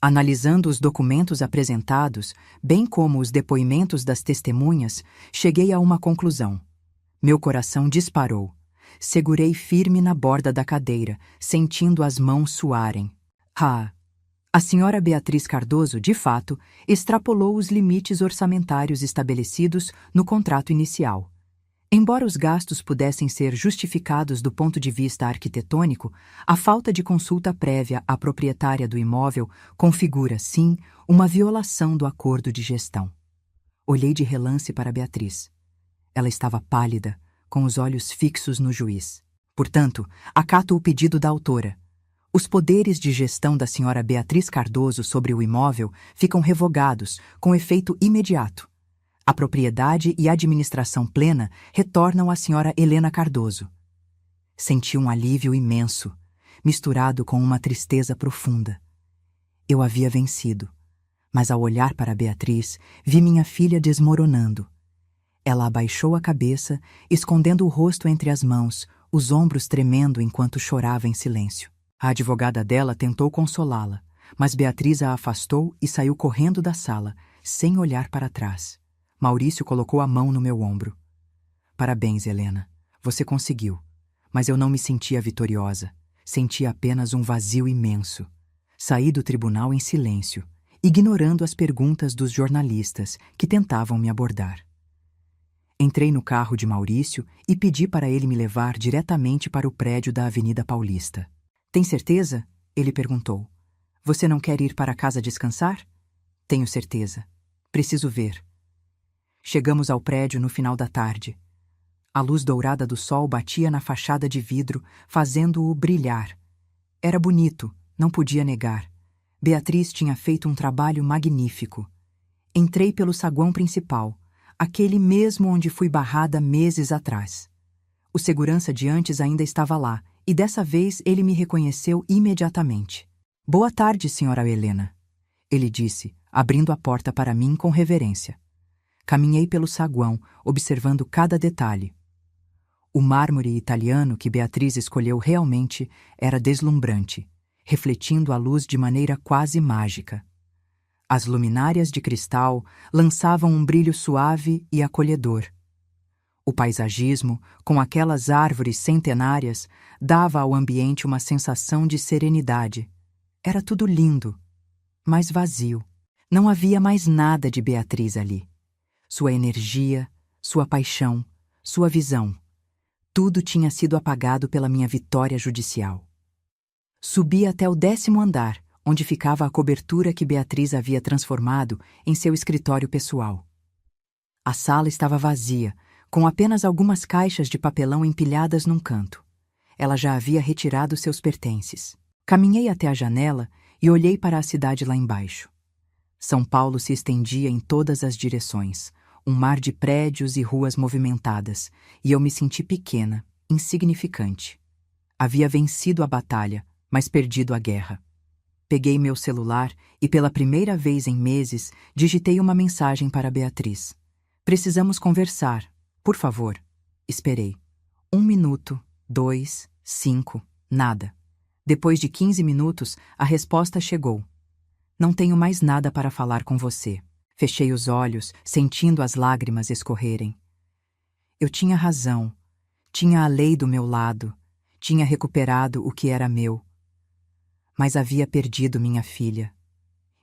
Analisando os documentos apresentados, bem como os depoimentos das testemunhas, cheguei a uma conclusão. Meu coração disparou. Segurei firme na borda da cadeira, sentindo as mãos suarem. A senhora Beatriz Cardoso, de fato, extrapolou os limites orçamentários estabelecidos no contrato inicial. Embora os gastos pudessem ser justificados do ponto de vista arquitetônico, a falta de consulta prévia à proprietária do imóvel configura, sim, uma violação do acordo de gestão. Olhei de relance para Beatriz. Ela estava pálida, com os olhos fixos no juiz. Portanto, acato o pedido da autora. Os poderes de gestão da senhora Beatriz Cardoso sobre o imóvel ficam revogados, com efeito imediato. A propriedade e a administração plena retornam à senhora Helena Cardoso. Senti um alívio imenso, misturado com uma tristeza profunda. Eu havia vencido, mas ao olhar para Beatriz, vi minha filha desmoronando. Ela abaixou a cabeça, escondendo o rosto entre as mãos, os ombros tremendo enquanto chorava em silêncio. A advogada dela tentou consolá-la, mas Beatriz a afastou e saiu correndo da sala, sem olhar para trás. Maurício colocou a mão no meu ombro. Parabéns, Helena. Você conseguiu. Mas eu não me sentia vitoriosa. Sentia apenas um vazio imenso. Saí do tribunal em silêncio, ignorando as perguntas dos jornalistas que tentavam me abordar. Entrei no carro de Maurício e pedi para ele me levar diretamente para o prédio da Avenida Paulista. Tem certeza? Ele perguntou. Você não quer ir para casa descansar? Tenho certeza. Preciso ver. Chegamos ao prédio no final da tarde. A luz dourada do sol batia na fachada de vidro, fazendo-o brilhar. Era bonito, não podia negar. Beatriz tinha feito um trabalho magnífico. Entrei pelo saguão principal, aquele mesmo onde fui barrada meses atrás. O segurança de antes ainda estava lá, e dessa vez ele me reconheceu imediatamente. Boa tarde, senhora Helena, ele disse, abrindo a porta para mim com reverência. Caminhei pelo saguão, observando cada detalhe. O mármore italiano que Beatriz escolheu realmente era deslumbrante, refletindo a luz de maneira quase mágica. As luminárias de cristal lançavam um brilho suave e acolhedor. O paisagismo, com aquelas árvores centenárias, dava ao ambiente uma sensação de serenidade. Era tudo lindo, mas vazio. Não havia mais nada de Beatriz ali. Sua energia, sua paixão, sua visão. Tudo tinha sido apagado pela minha vitória judicial. Subi até o 10º andar, onde ficava a cobertura que Beatriz havia transformado em seu escritório pessoal. A sala estava vazia, com apenas algumas caixas de papelão empilhadas num canto. Ela já havia retirado seus pertences. Caminhei até a janela e olhei para a cidade lá embaixo. São Paulo se estendia em todas as direções, um mar de prédios e ruas movimentadas, e eu me senti pequena, insignificante. Havia vencido a batalha, mas perdido a guerra. Peguei meu celular e, pela primeira vez em meses, digitei uma mensagem para Beatriz. Precisamos conversar, por favor. Esperei. 1 minuto, 2, 5, nada. Depois de 15 minutos, a resposta chegou. Não tenho mais nada para falar com você. Fechei os olhos, sentindo as lágrimas escorrerem. Eu tinha razão. Tinha a lei do meu lado. Tinha recuperado o que era meu. Mas havia perdido minha filha.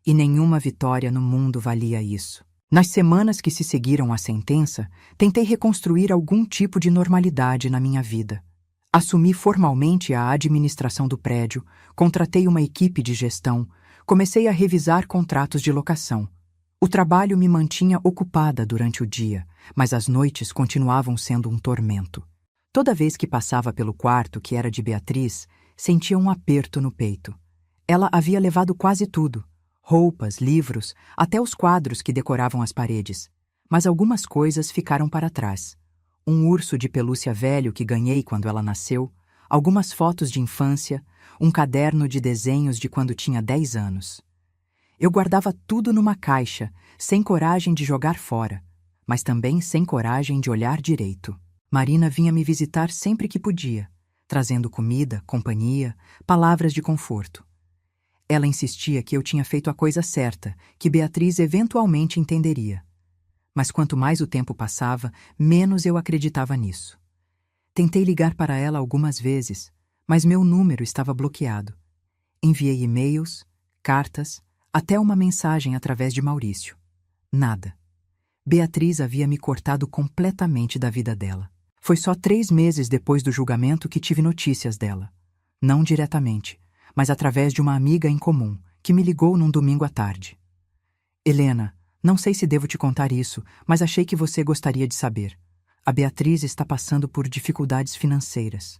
E nenhuma vitória no mundo valia isso. Nas semanas que se seguiram à sentença, tentei reconstruir algum tipo de normalidade na minha vida. Assumi formalmente a administração do prédio, contratei uma equipe de gestão, comecei a revisar contratos de locação. O trabalho me mantinha ocupada durante o dia, mas as noites continuavam sendo um tormento. Toda vez que passava pelo quarto que era de Beatriz, sentia um aperto no peito. Ela havia levado quase tudo: roupas, livros, até os quadros que decoravam as paredes. Mas algumas coisas ficaram para trás. Um urso de pelúcia velho que ganhei quando ela nasceu, algumas fotos de infância, um caderno de desenhos de quando tinha 10 anos. Eu guardava tudo numa caixa, sem coragem de jogar fora, mas também sem coragem de olhar direito. Marina vinha me visitar sempre que podia, trazendo comida, companhia, palavras de conforto. Ela insistia que eu tinha feito a coisa certa, que Beatriz eventualmente entenderia. Mas quanto mais o tempo passava, menos eu acreditava nisso. Tentei ligar para ela algumas vezes, mas meu número estava bloqueado. Enviei e-mails, cartas, até uma mensagem através de Maurício. Nada. Beatriz havia me cortado completamente da vida dela. Foi só 3 meses depois do julgamento que tive notícias dela. Não diretamente, mas através de uma amiga em comum, que me ligou num domingo à tarde. Helena, não sei se devo te contar isso, mas achei que você gostaria de saber. A Beatriz está passando por dificuldades financeiras.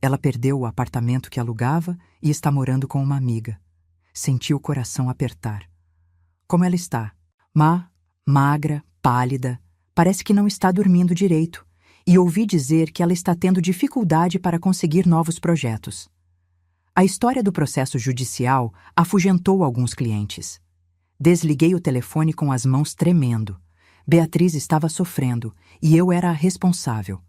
Ela perdeu o apartamento que alugava e está morando com uma amiga. Senti o coração apertar. Como ela está? Magra, pálida, parece que não está dormindo direito, e ouvi dizer que ela está tendo dificuldade para conseguir novos projetos. A história do processo judicial afugentou alguns clientes. Desliguei o telefone com as mãos tremendo. Beatriz estava sofrendo e eu era a responsável.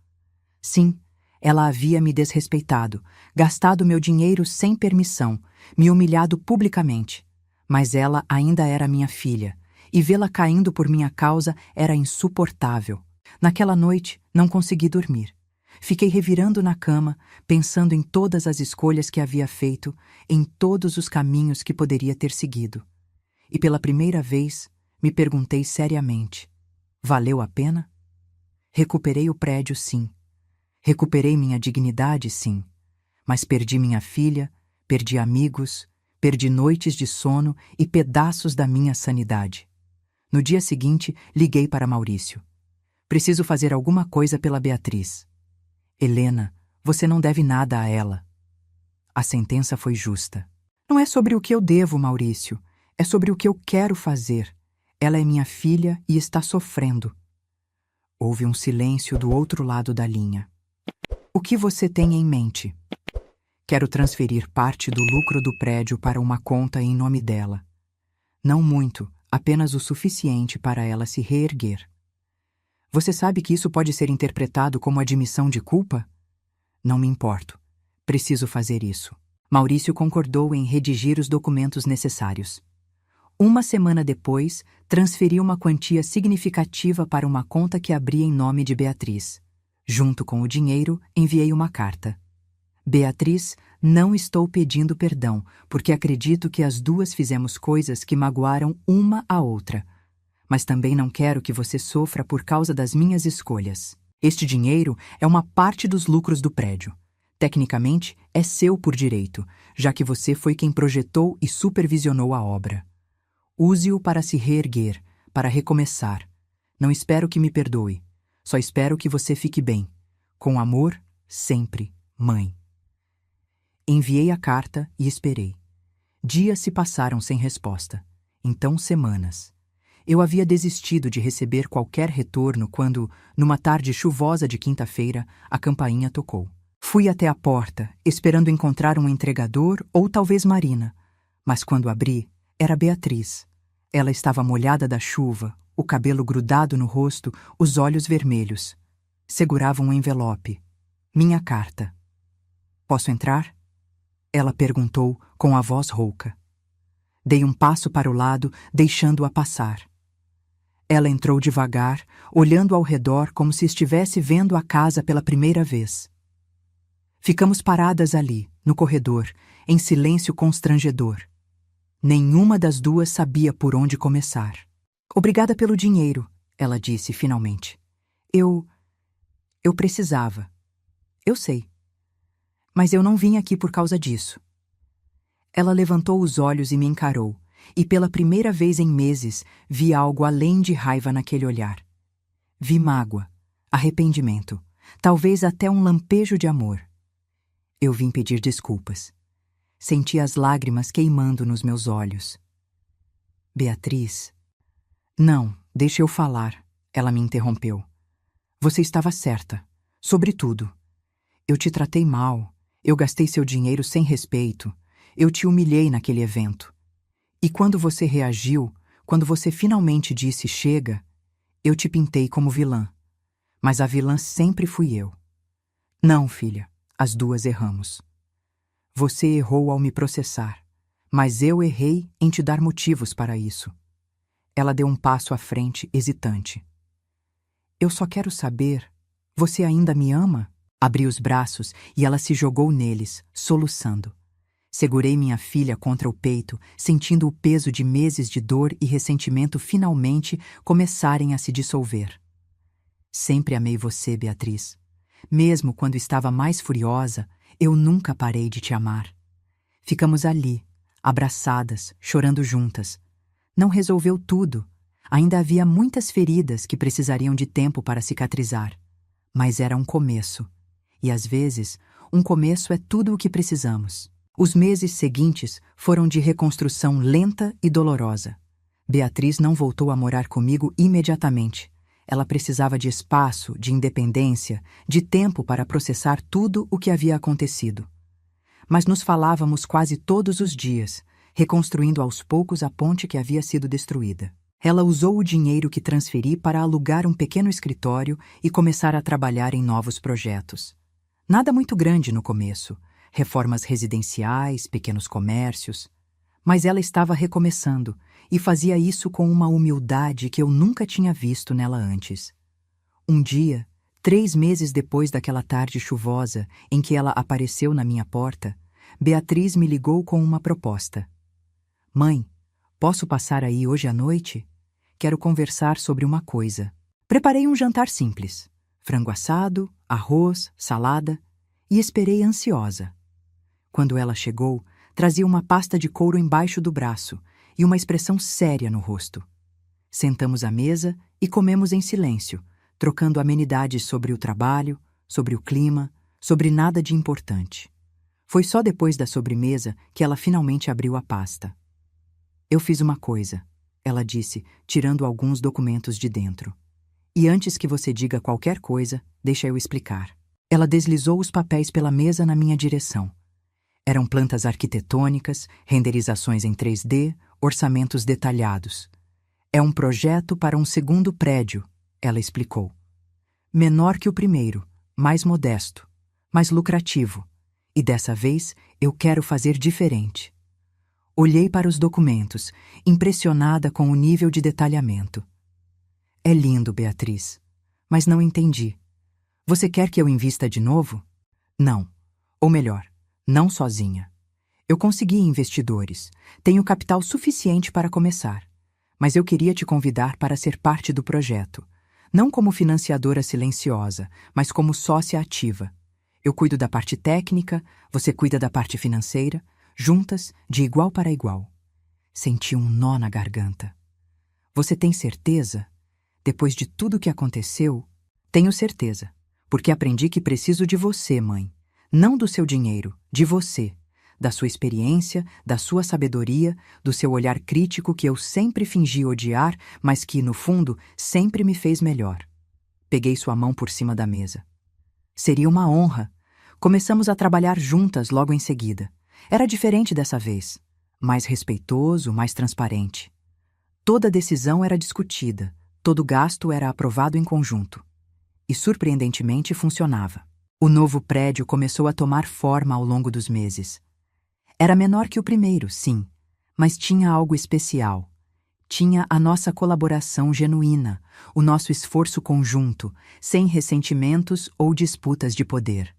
Sim, ela havia me desrespeitado, gastado meu dinheiro sem permissão, me humilhado publicamente. Mas ela ainda era minha filha, e vê-la caindo por minha causa era insuportável. Naquela noite, não consegui dormir. Fiquei revirando na cama, pensando em todas as escolhas que havia feito, em todos os caminhos que poderia ter seguido. E pela primeira vez, me perguntei seriamente: valeu a pena? Recuperei o prédio, sim. Recuperei minha dignidade, sim. Mas perdi minha filha, perdi amigos, perdi noites de sono e pedaços da minha sanidade. No dia seguinte, liguei para Maurício. Preciso fazer alguma coisa pela Beatriz. Helena, você não deve nada a ela. A sentença foi justa. Não é sobre o que eu devo, Maurício. É sobre o que eu quero fazer. Ela é minha filha e está sofrendo. Houve um silêncio do outro lado da linha. O que você tem em mente? Quero transferir parte do lucro do prédio para uma conta em nome dela. Não muito, apenas o suficiente para ela se reerguer. Você sabe que isso pode ser interpretado como admissão de culpa? Não me importo. Preciso fazer isso. Maurício concordou em redigir os documentos necessários. Uma semana depois, transferi uma quantia significativa para uma conta que abri em nome de Beatriz. Junto com o dinheiro, enviei uma carta. Beatriz, não estou pedindo perdão, porque acredito que as duas fizemos coisas que magoaram uma a outra. Mas também não quero que você sofra por causa das minhas escolhas. Este dinheiro é uma parte dos lucros do prédio. Tecnicamente, é seu por direito, já que você foi quem projetou e supervisionou a obra. Use-o para se reerguer, para recomeçar. Não espero que me perdoe. Só espero que você fique bem. Com amor, sempre, mãe. Enviei a carta e esperei. Dias se passaram sem resposta. Então semanas. Eu havia desistido de receber qualquer retorno quando, numa tarde chuvosa de quinta-feira, a campainha tocou. Fui até a porta, esperando encontrar um entregador ou talvez Marina. Mas quando abri, era Beatriz. Ela estava molhada da chuva, o cabelo grudado no rosto, os olhos vermelhos. Segurava um envelope. Minha carta. Posso entrar? Ela perguntou com a voz rouca. Dei um passo para o lado, deixando-a passar. Ela entrou devagar, olhando ao redor como se estivesse vendo a casa pela primeira vez. Ficamos paradas ali, no corredor, em silêncio constrangedor. Nenhuma das duas sabia por onde começar. Obrigada pelo dinheiro, ela disse finalmente. Eu precisava. Eu sei. Mas eu não vim aqui por causa disso. Ela levantou os olhos e me encarou, e pela primeira vez em meses vi algo além de raiva naquele olhar. Vi mágoa, arrependimento, talvez até um lampejo de amor. Eu vim pedir desculpas. Senti as lágrimas queimando nos meus olhos. Beatriz... Não, deixe eu falar, ela me interrompeu. Você estava certa, sobre tudo. Eu te tratei mal, eu gastei seu dinheiro sem respeito, eu te humilhei naquele evento. E quando você reagiu, quando você finalmente disse chega, eu te pintei como vilã. Mas a vilã sempre fui eu. Não, filha, as duas erramos. Você errou ao me processar, mas eu errei em te dar motivos para isso. Ela deu um passo à frente, hesitante. Eu só quero saber, você ainda me ama? Abri os braços e ela se jogou neles, soluçando. Segurei minha filha contra o peito, sentindo o peso de meses de dor e ressentimento finalmente começarem a se dissolver. Sempre amei você, Beatriz. Mesmo quando estava mais furiosa, eu nunca parei de te amar. Ficamos ali, abraçadas, chorando juntas. Não resolveu tudo. Ainda havia muitas feridas que precisariam de tempo para cicatrizar. Mas era um começo. E às vezes, um começo é tudo o que precisamos. Os meses seguintes foram de reconstrução lenta e dolorosa. Beatriz não voltou a morar comigo imediatamente. Ela precisava de espaço, de independência, de tempo para processar tudo o que havia acontecido. Mas nos falávamos quase todos os dias, reconstruindo aos poucos a ponte que havia sido destruída. Ela usou o dinheiro que transferi para alugar um pequeno escritório e começar a trabalhar em novos projetos. Nada muito grande no começo, reformas residenciais, pequenos comércios. Mas ela estava recomeçando e fazia isso com uma humildade que eu nunca tinha visto nela antes. Um dia, 3 meses depois daquela tarde chuvosa em que ela apareceu na minha porta, Beatriz me ligou com uma proposta. Mãe, posso passar aí hoje à noite? Quero conversar sobre uma coisa. Preparei um jantar simples. frango assado, arroz, salada, e esperei ansiosa. Quando ela chegou, trazia uma pasta de couro embaixo do braço e uma expressão séria no rosto. Sentamos à mesa e comemos em silêncio, trocando amenidades sobre o trabalho, sobre o clima, sobre nada de importante. Foi só depois da sobremesa que ela finalmente abriu a pasta. Eu fiz uma coisa, ela disse, tirando alguns documentos de dentro. E antes que você diga qualquer coisa, deixa eu explicar. Ela deslizou os papéis pela mesa na minha direção. Eram plantas arquitetônicas, renderizações em 3D, orçamentos detalhados. É um projeto para um segundo prédio, ela explicou. Menor que o primeiro, mais modesto, mais lucrativo. E dessa vez eu quero fazer diferente. Olhei para os documentos, impressionada com o nível de detalhamento. É lindo, Beatriz, mas não entendi. Você quer que eu invista de novo? Não. Ou melhor, não sozinha. Eu consegui investidores, tenho capital suficiente para começar. Mas eu queria te convidar para ser parte do projeto. Não como financiadora silenciosa, mas como sócia ativa. Eu cuido da parte técnica, você cuida da parte financeira, juntas, de igual para igual. Senti um nó na garganta. Você tem certeza? Depois de tudo que aconteceu, tenho certeza, porque aprendi que preciso de você, mãe. Não do seu dinheiro, de você, da sua experiência, da sua sabedoria, do seu olhar crítico que eu sempre fingi odiar, mas que, no fundo, sempre me fez melhor. Peguei sua mão por cima da mesa. Seria uma honra. Começamos a trabalhar juntas logo em seguida. Era diferente dessa vez. Mais respeitoso, mais transparente. Toda decisão era discutida, todo gasto era aprovado em conjunto. E, surpreendentemente, funcionava. O novo prédio começou a tomar forma ao longo dos meses. Era menor que o primeiro, sim, mas tinha algo especial. Tinha a nossa colaboração genuína, o nosso esforço conjunto, sem ressentimentos ou disputas de poder.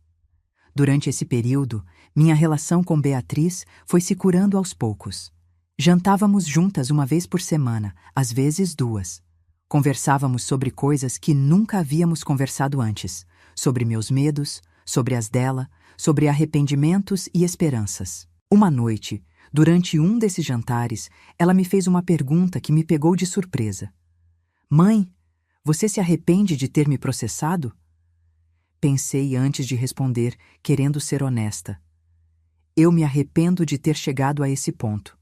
Durante esse período, minha relação com Beatriz foi se curando aos poucos. Jantávamos juntas uma vez por semana, às vezes duas. Conversávamos sobre coisas que nunca havíamos conversado antes, sobre meus medos, sobre as dela, sobre arrependimentos e esperanças. Uma noite, durante um desses jantares, ela me fez uma pergunta que me pegou de surpresa. Mãe, você se arrepende de ter me processado? Pensei antes de responder, querendo ser honesta. Eu me arrependo de ter chegado a esse ponto.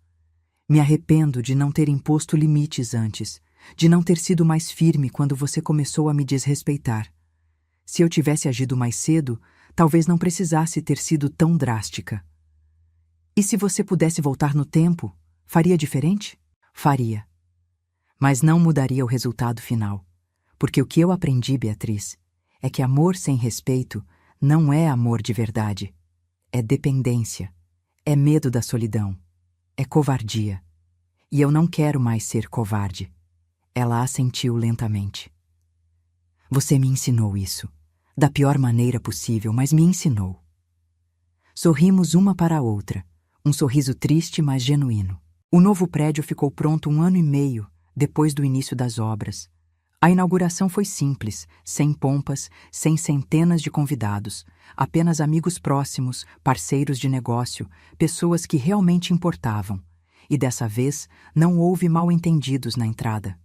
Me arrependo de não ter imposto limites antes, de não ter sido mais firme quando você começou a me desrespeitar. Se eu tivesse agido mais cedo, talvez não precisasse ter sido tão drástica. E se você pudesse voltar no tempo, faria diferente? Faria. Mas não mudaria o resultado final. Porque o que eu aprendi, Beatriz, é que amor sem respeito não é amor de verdade. É dependência. É medo da solidão. É covardia. E eu não quero mais ser covarde. Ela assentiu lentamente. Você me ensinou isso. Da pior maneira possível, mas me ensinou. Sorrimos uma para a outra. Um sorriso triste, mas genuíno. O novo prédio ficou pronto 1 ano e meio, depois do início das obras. A inauguração foi simples, sem pompas, sem centenas de convidados, apenas amigos próximos, parceiros de negócio, pessoas que realmente importavam. E dessa vez, não houve mal-entendidos na entrada.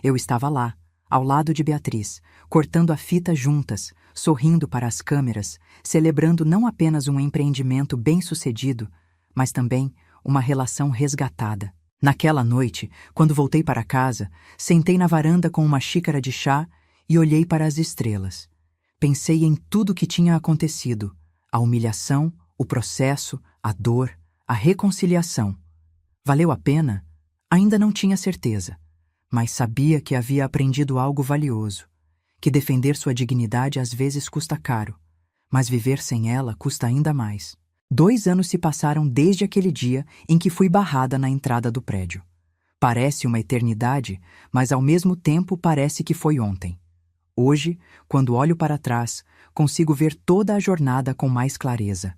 Eu estava lá, ao lado de Beatriz, cortando a fita juntas, sorrindo para as câmeras, celebrando não apenas um empreendimento bem-sucedido, mas também uma relação resgatada. Naquela noite, quando voltei para casa, sentei na varanda com uma xícara de chá e olhei para as estrelas. Pensei em tudo que tinha acontecido, a humilhação, o processo, a dor, a reconciliação. Valeu a pena? Ainda não tinha certeza. Mas sabia que havia aprendido algo valioso, que defender sua dignidade às vezes custa caro, mas viver sem ela custa ainda mais. 2 anos se passaram desde aquele dia em que fui barrada na entrada do prédio. Parece uma eternidade, mas ao mesmo tempo parece que foi ontem. Hoje, quando olho para trás, consigo ver toda a jornada com mais clareza.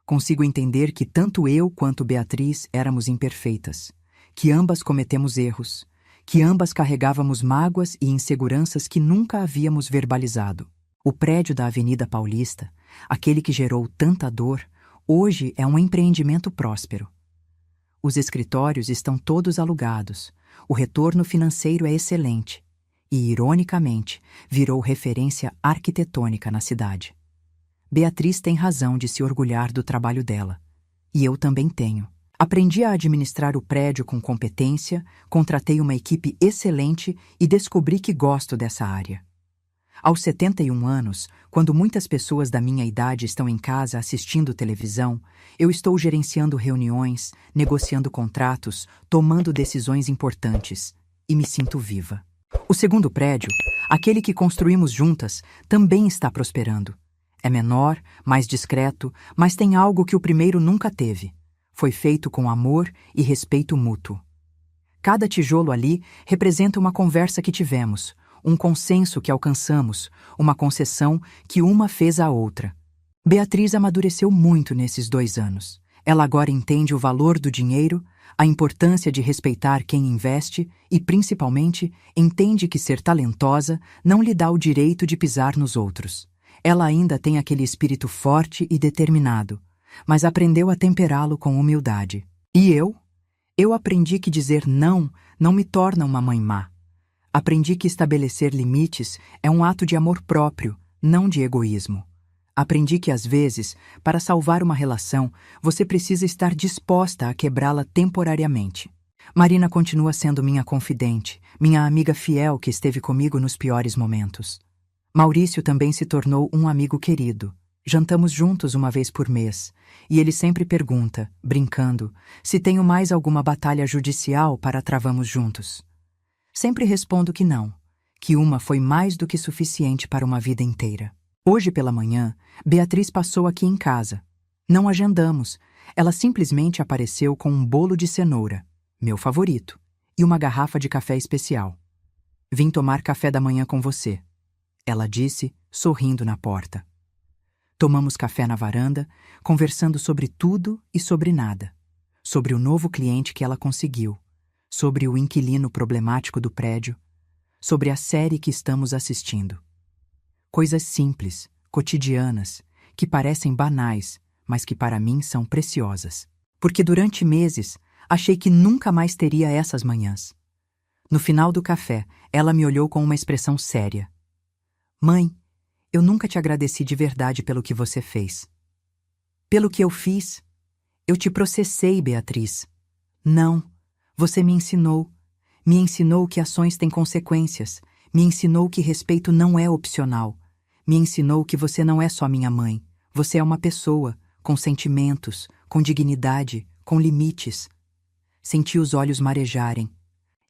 Consigo entender que tanto eu quanto Beatriz éramos imperfeitas, que ambas cometemos erros, que ambas carregávamos mágoas e inseguranças que nunca havíamos verbalizado. O prédio da Avenida Paulista, aquele que gerou tanta dor, hoje é um empreendimento próspero. Os escritórios estão todos alugados, o retorno financeiro é excelente e, ironicamente, virou referência arquitetônica na cidade. Beatriz tem razão de se orgulhar do trabalho dela. E eu também tenho. Aprendi a administrar o prédio com competência, contratei uma equipe excelente e descobri que gosto dessa área. Aos 71 anos, quando muitas pessoas da minha idade estão em casa assistindo televisão, eu estou gerenciando reuniões, negociando contratos, tomando decisões importantes e me sinto viva. O segundo prédio, aquele que construímos juntas, também está prosperando. É menor, mais discreto, mas tem algo que o primeiro nunca teve. Foi feito com amor e respeito mútuo. Cada tijolo ali representa uma conversa que tivemos, um consenso que alcançamos, uma concessão que uma fez à outra. Beatriz amadureceu muito nesses 2 anos. Ela agora entende o valor do dinheiro, a importância de respeitar quem investe e, principalmente, entende que ser talentosa não lhe dá o direito de pisar nos outros. Ela ainda tem aquele espírito forte e determinado, mas aprendeu a temperá-lo com humildade. E eu? Eu aprendi que dizer não me torna uma mãe má. Aprendi que estabelecer limites é um ato de amor próprio, não de egoísmo. Aprendi que, às vezes, para salvar uma relação, você precisa estar disposta a quebrá-la temporariamente. Marina continua sendo minha confidente, minha amiga fiel que esteve comigo nos piores momentos. Maurício também se tornou um amigo querido. Jantamos juntos uma vez por mês, e ele sempre pergunta, brincando, se tenho mais alguma batalha judicial para travamos juntos. Sempre respondo que não, que uma foi mais do que suficiente para uma vida inteira. Hoje pela manhã, Beatriz passou aqui em casa. Não agendamos, ela simplesmente apareceu com um bolo de cenoura, meu favorito, e uma garrafa de café especial. Vim tomar café da manhã com você, ela disse, sorrindo na porta. Tomamos café na varanda, conversando sobre tudo e sobre nada. Sobre o novo cliente que ela conseguiu, sobre o inquilino problemático do prédio, sobre a série que estamos assistindo. Coisas simples, cotidianas, que parecem banais, mas que para mim são preciosas. Porque durante meses, achei que nunca mais teria essas manhãs. No final do café, ela me olhou com uma expressão séria. Mãe, eu nunca te agradeci de verdade pelo que você fez. Pelo que eu fiz? Eu te processei, Beatriz. Não, você me ensinou. Me ensinou que ações têm consequências. Me ensinou que respeito não é opcional. Me ensinou que você não é só minha mãe. Você é uma pessoa, com sentimentos, com dignidade, com limites. Senti os olhos marejarem.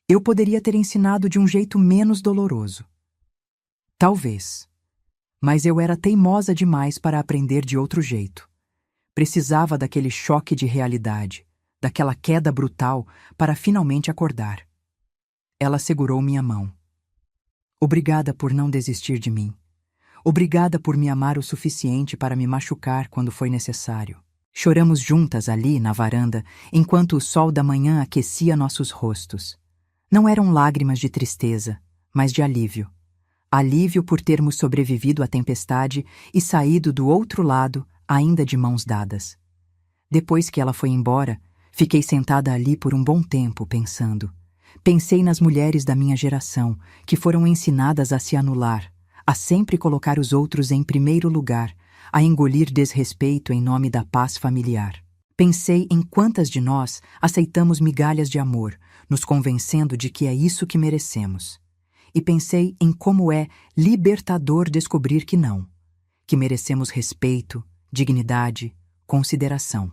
Eu poderia ter ensinado de um jeito menos doloroso. Talvez. Mas eu era teimosa demais para aprender de outro jeito. Precisava daquele choque de realidade, daquela queda brutal para finalmente acordar. Ela segurou minha mão. Obrigada por não desistir de mim. Obrigada por me amar o suficiente para me machucar quando foi necessário. Choramos juntas ali na varanda, enquanto o sol da manhã aquecia nossos rostos. Não eram lágrimas de tristeza, mas de alívio. Alívio por termos sobrevivido à tempestade e saído do outro lado, ainda de mãos dadas. Depois que ela foi embora, fiquei sentada ali por um bom tempo, pensando. Pensei nas mulheres da minha geração, que foram ensinadas a se anular, a sempre colocar os outros em primeiro lugar, a engolir desrespeito em nome da paz familiar. Pensei em quantas de nós aceitamos migalhas de amor, nos convencendo de que é isso que merecemos. E pensei em como é libertador descobrir que não, que merecemos respeito, dignidade, consideração.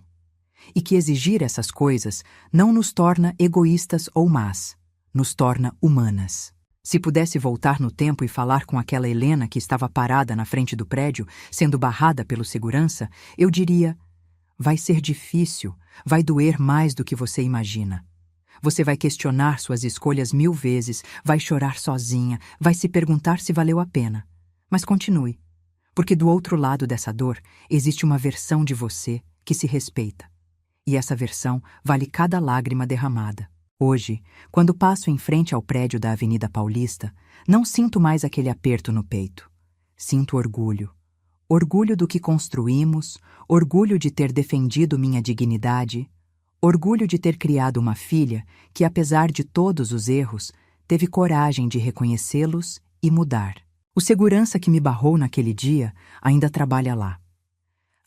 E que exigir essas coisas não nos torna egoístas ou más, nos torna humanas. Se pudesse voltar no tempo e falar com aquela Helena que estava parada na frente do prédio, sendo barrada pelo segurança, eu diria: vai ser difícil, vai doer mais do que você imagina. Você vai questionar suas escolhas 1000 vezes, vai chorar sozinha, vai se perguntar se valeu a pena. Mas continue, porque do outro lado dessa dor existe uma versão de você que se respeita. E essa versão vale cada lágrima derramada. Hoje, quando passo em frente ao prédio da Avenida Paulista, não sinto mais aquele aperto no peito. Sinto orgulho. Orgulho do que construímos, orgulho de ter defendido minha dignidade, orgulho de ter criado uma filha que, apesar de todos os erros, teve coragem de reconhecê-los e mudar. O segurança que me barrou naquele dia ainda trabalha lá.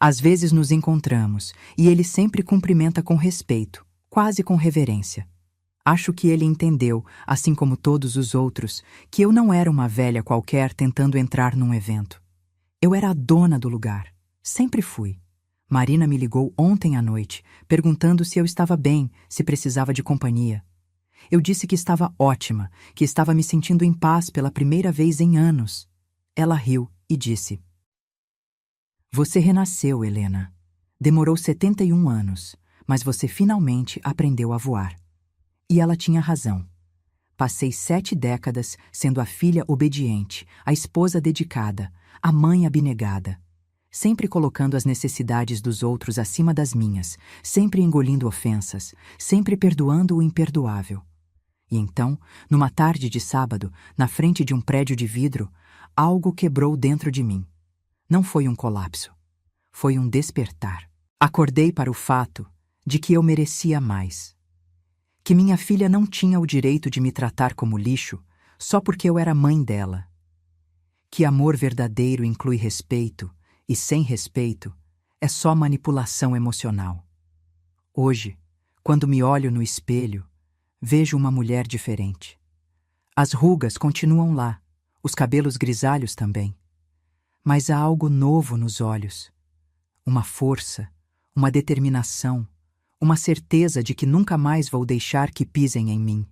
Às vezes nos encontramos e ele sempre cumprimenta com respeito, quase com reverência. Acho que ele entendeu, assim como todos os outros, que eu não era uma velha qualquer tentando entrar num evento. Eu era a dona do lugar. Sempre fui. Marina me ligou ontem à noite, perguntando se eu estava bem, se precisava de companhia. Eu disse que estava ótima, que estava me sentindo em paz pela primeira vez em anos. Ela riu e disse: "Você renasceu, Helena. Demorou 71 anos, mas você finalmente aprendeu a voar." E ela tinha razão. Passei 7 décadas sendo a filha obediente, a esposa dedicada, a mãe abnegada, sempre colocando as necessidades dos outros acima das minhas, sempre engolindo ofensas, sempre perdoando o imperdoável. E então, numa tarde de sábado, na frente de um prédio de vidro, algo quebrou dentro de mim. Não foi um colapso. Foi um despertar. Acordei para o fato de que eu merecia mais. Que minha filha não tinha o direito de me tratar como lixo só porque eu era mãe dela. Que amor verdadeiro inclui respeito, e sem respeito é só manipulação emocional. Hoje, quando me olho no espelho, vejo uma mulher diferente. As rugas continuam lá, os cabelos grisalhos também. Mas há algo novo nos olhos. Uma força, uma determinação, uma certeza de que nunca mais vou deixar que pisem em mim.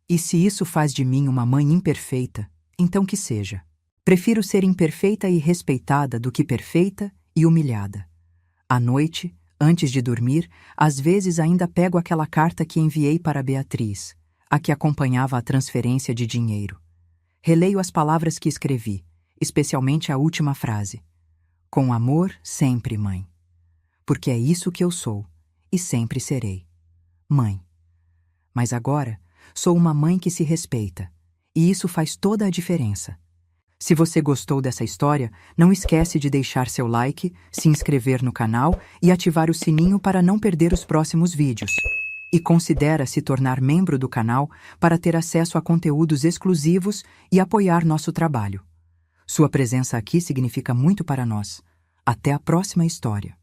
E se isso faz de mim uma mãe imperfeita, então que seja. Prefiro ser imperfeita e respeitada do que perfeita e humilhada. À noite, antes de dormir, às vezes ainda pego aquela carta que enviei para Beatriz, a que acompanhava a transferência de dinheiro. Releio as palavras que escrevi, especialmente a última frase. "Com amor, sempre, mãe." Porque é isso que eu sou. E sempre serei. Mãe. Mas agora, sou uma mãe que se respeita. E isso faz toda a diferença. Se você gostou dessa história, não esquece de deixar seu like, se inscrever no canal e ativar o sininho para não perder os próximos vídeos. E considera se tornar membro do canal para ter acesso a conteúdos exclusivos e apoiar nosso trabalho. Sua presença aqui significa muito para nós. Até a próxima história.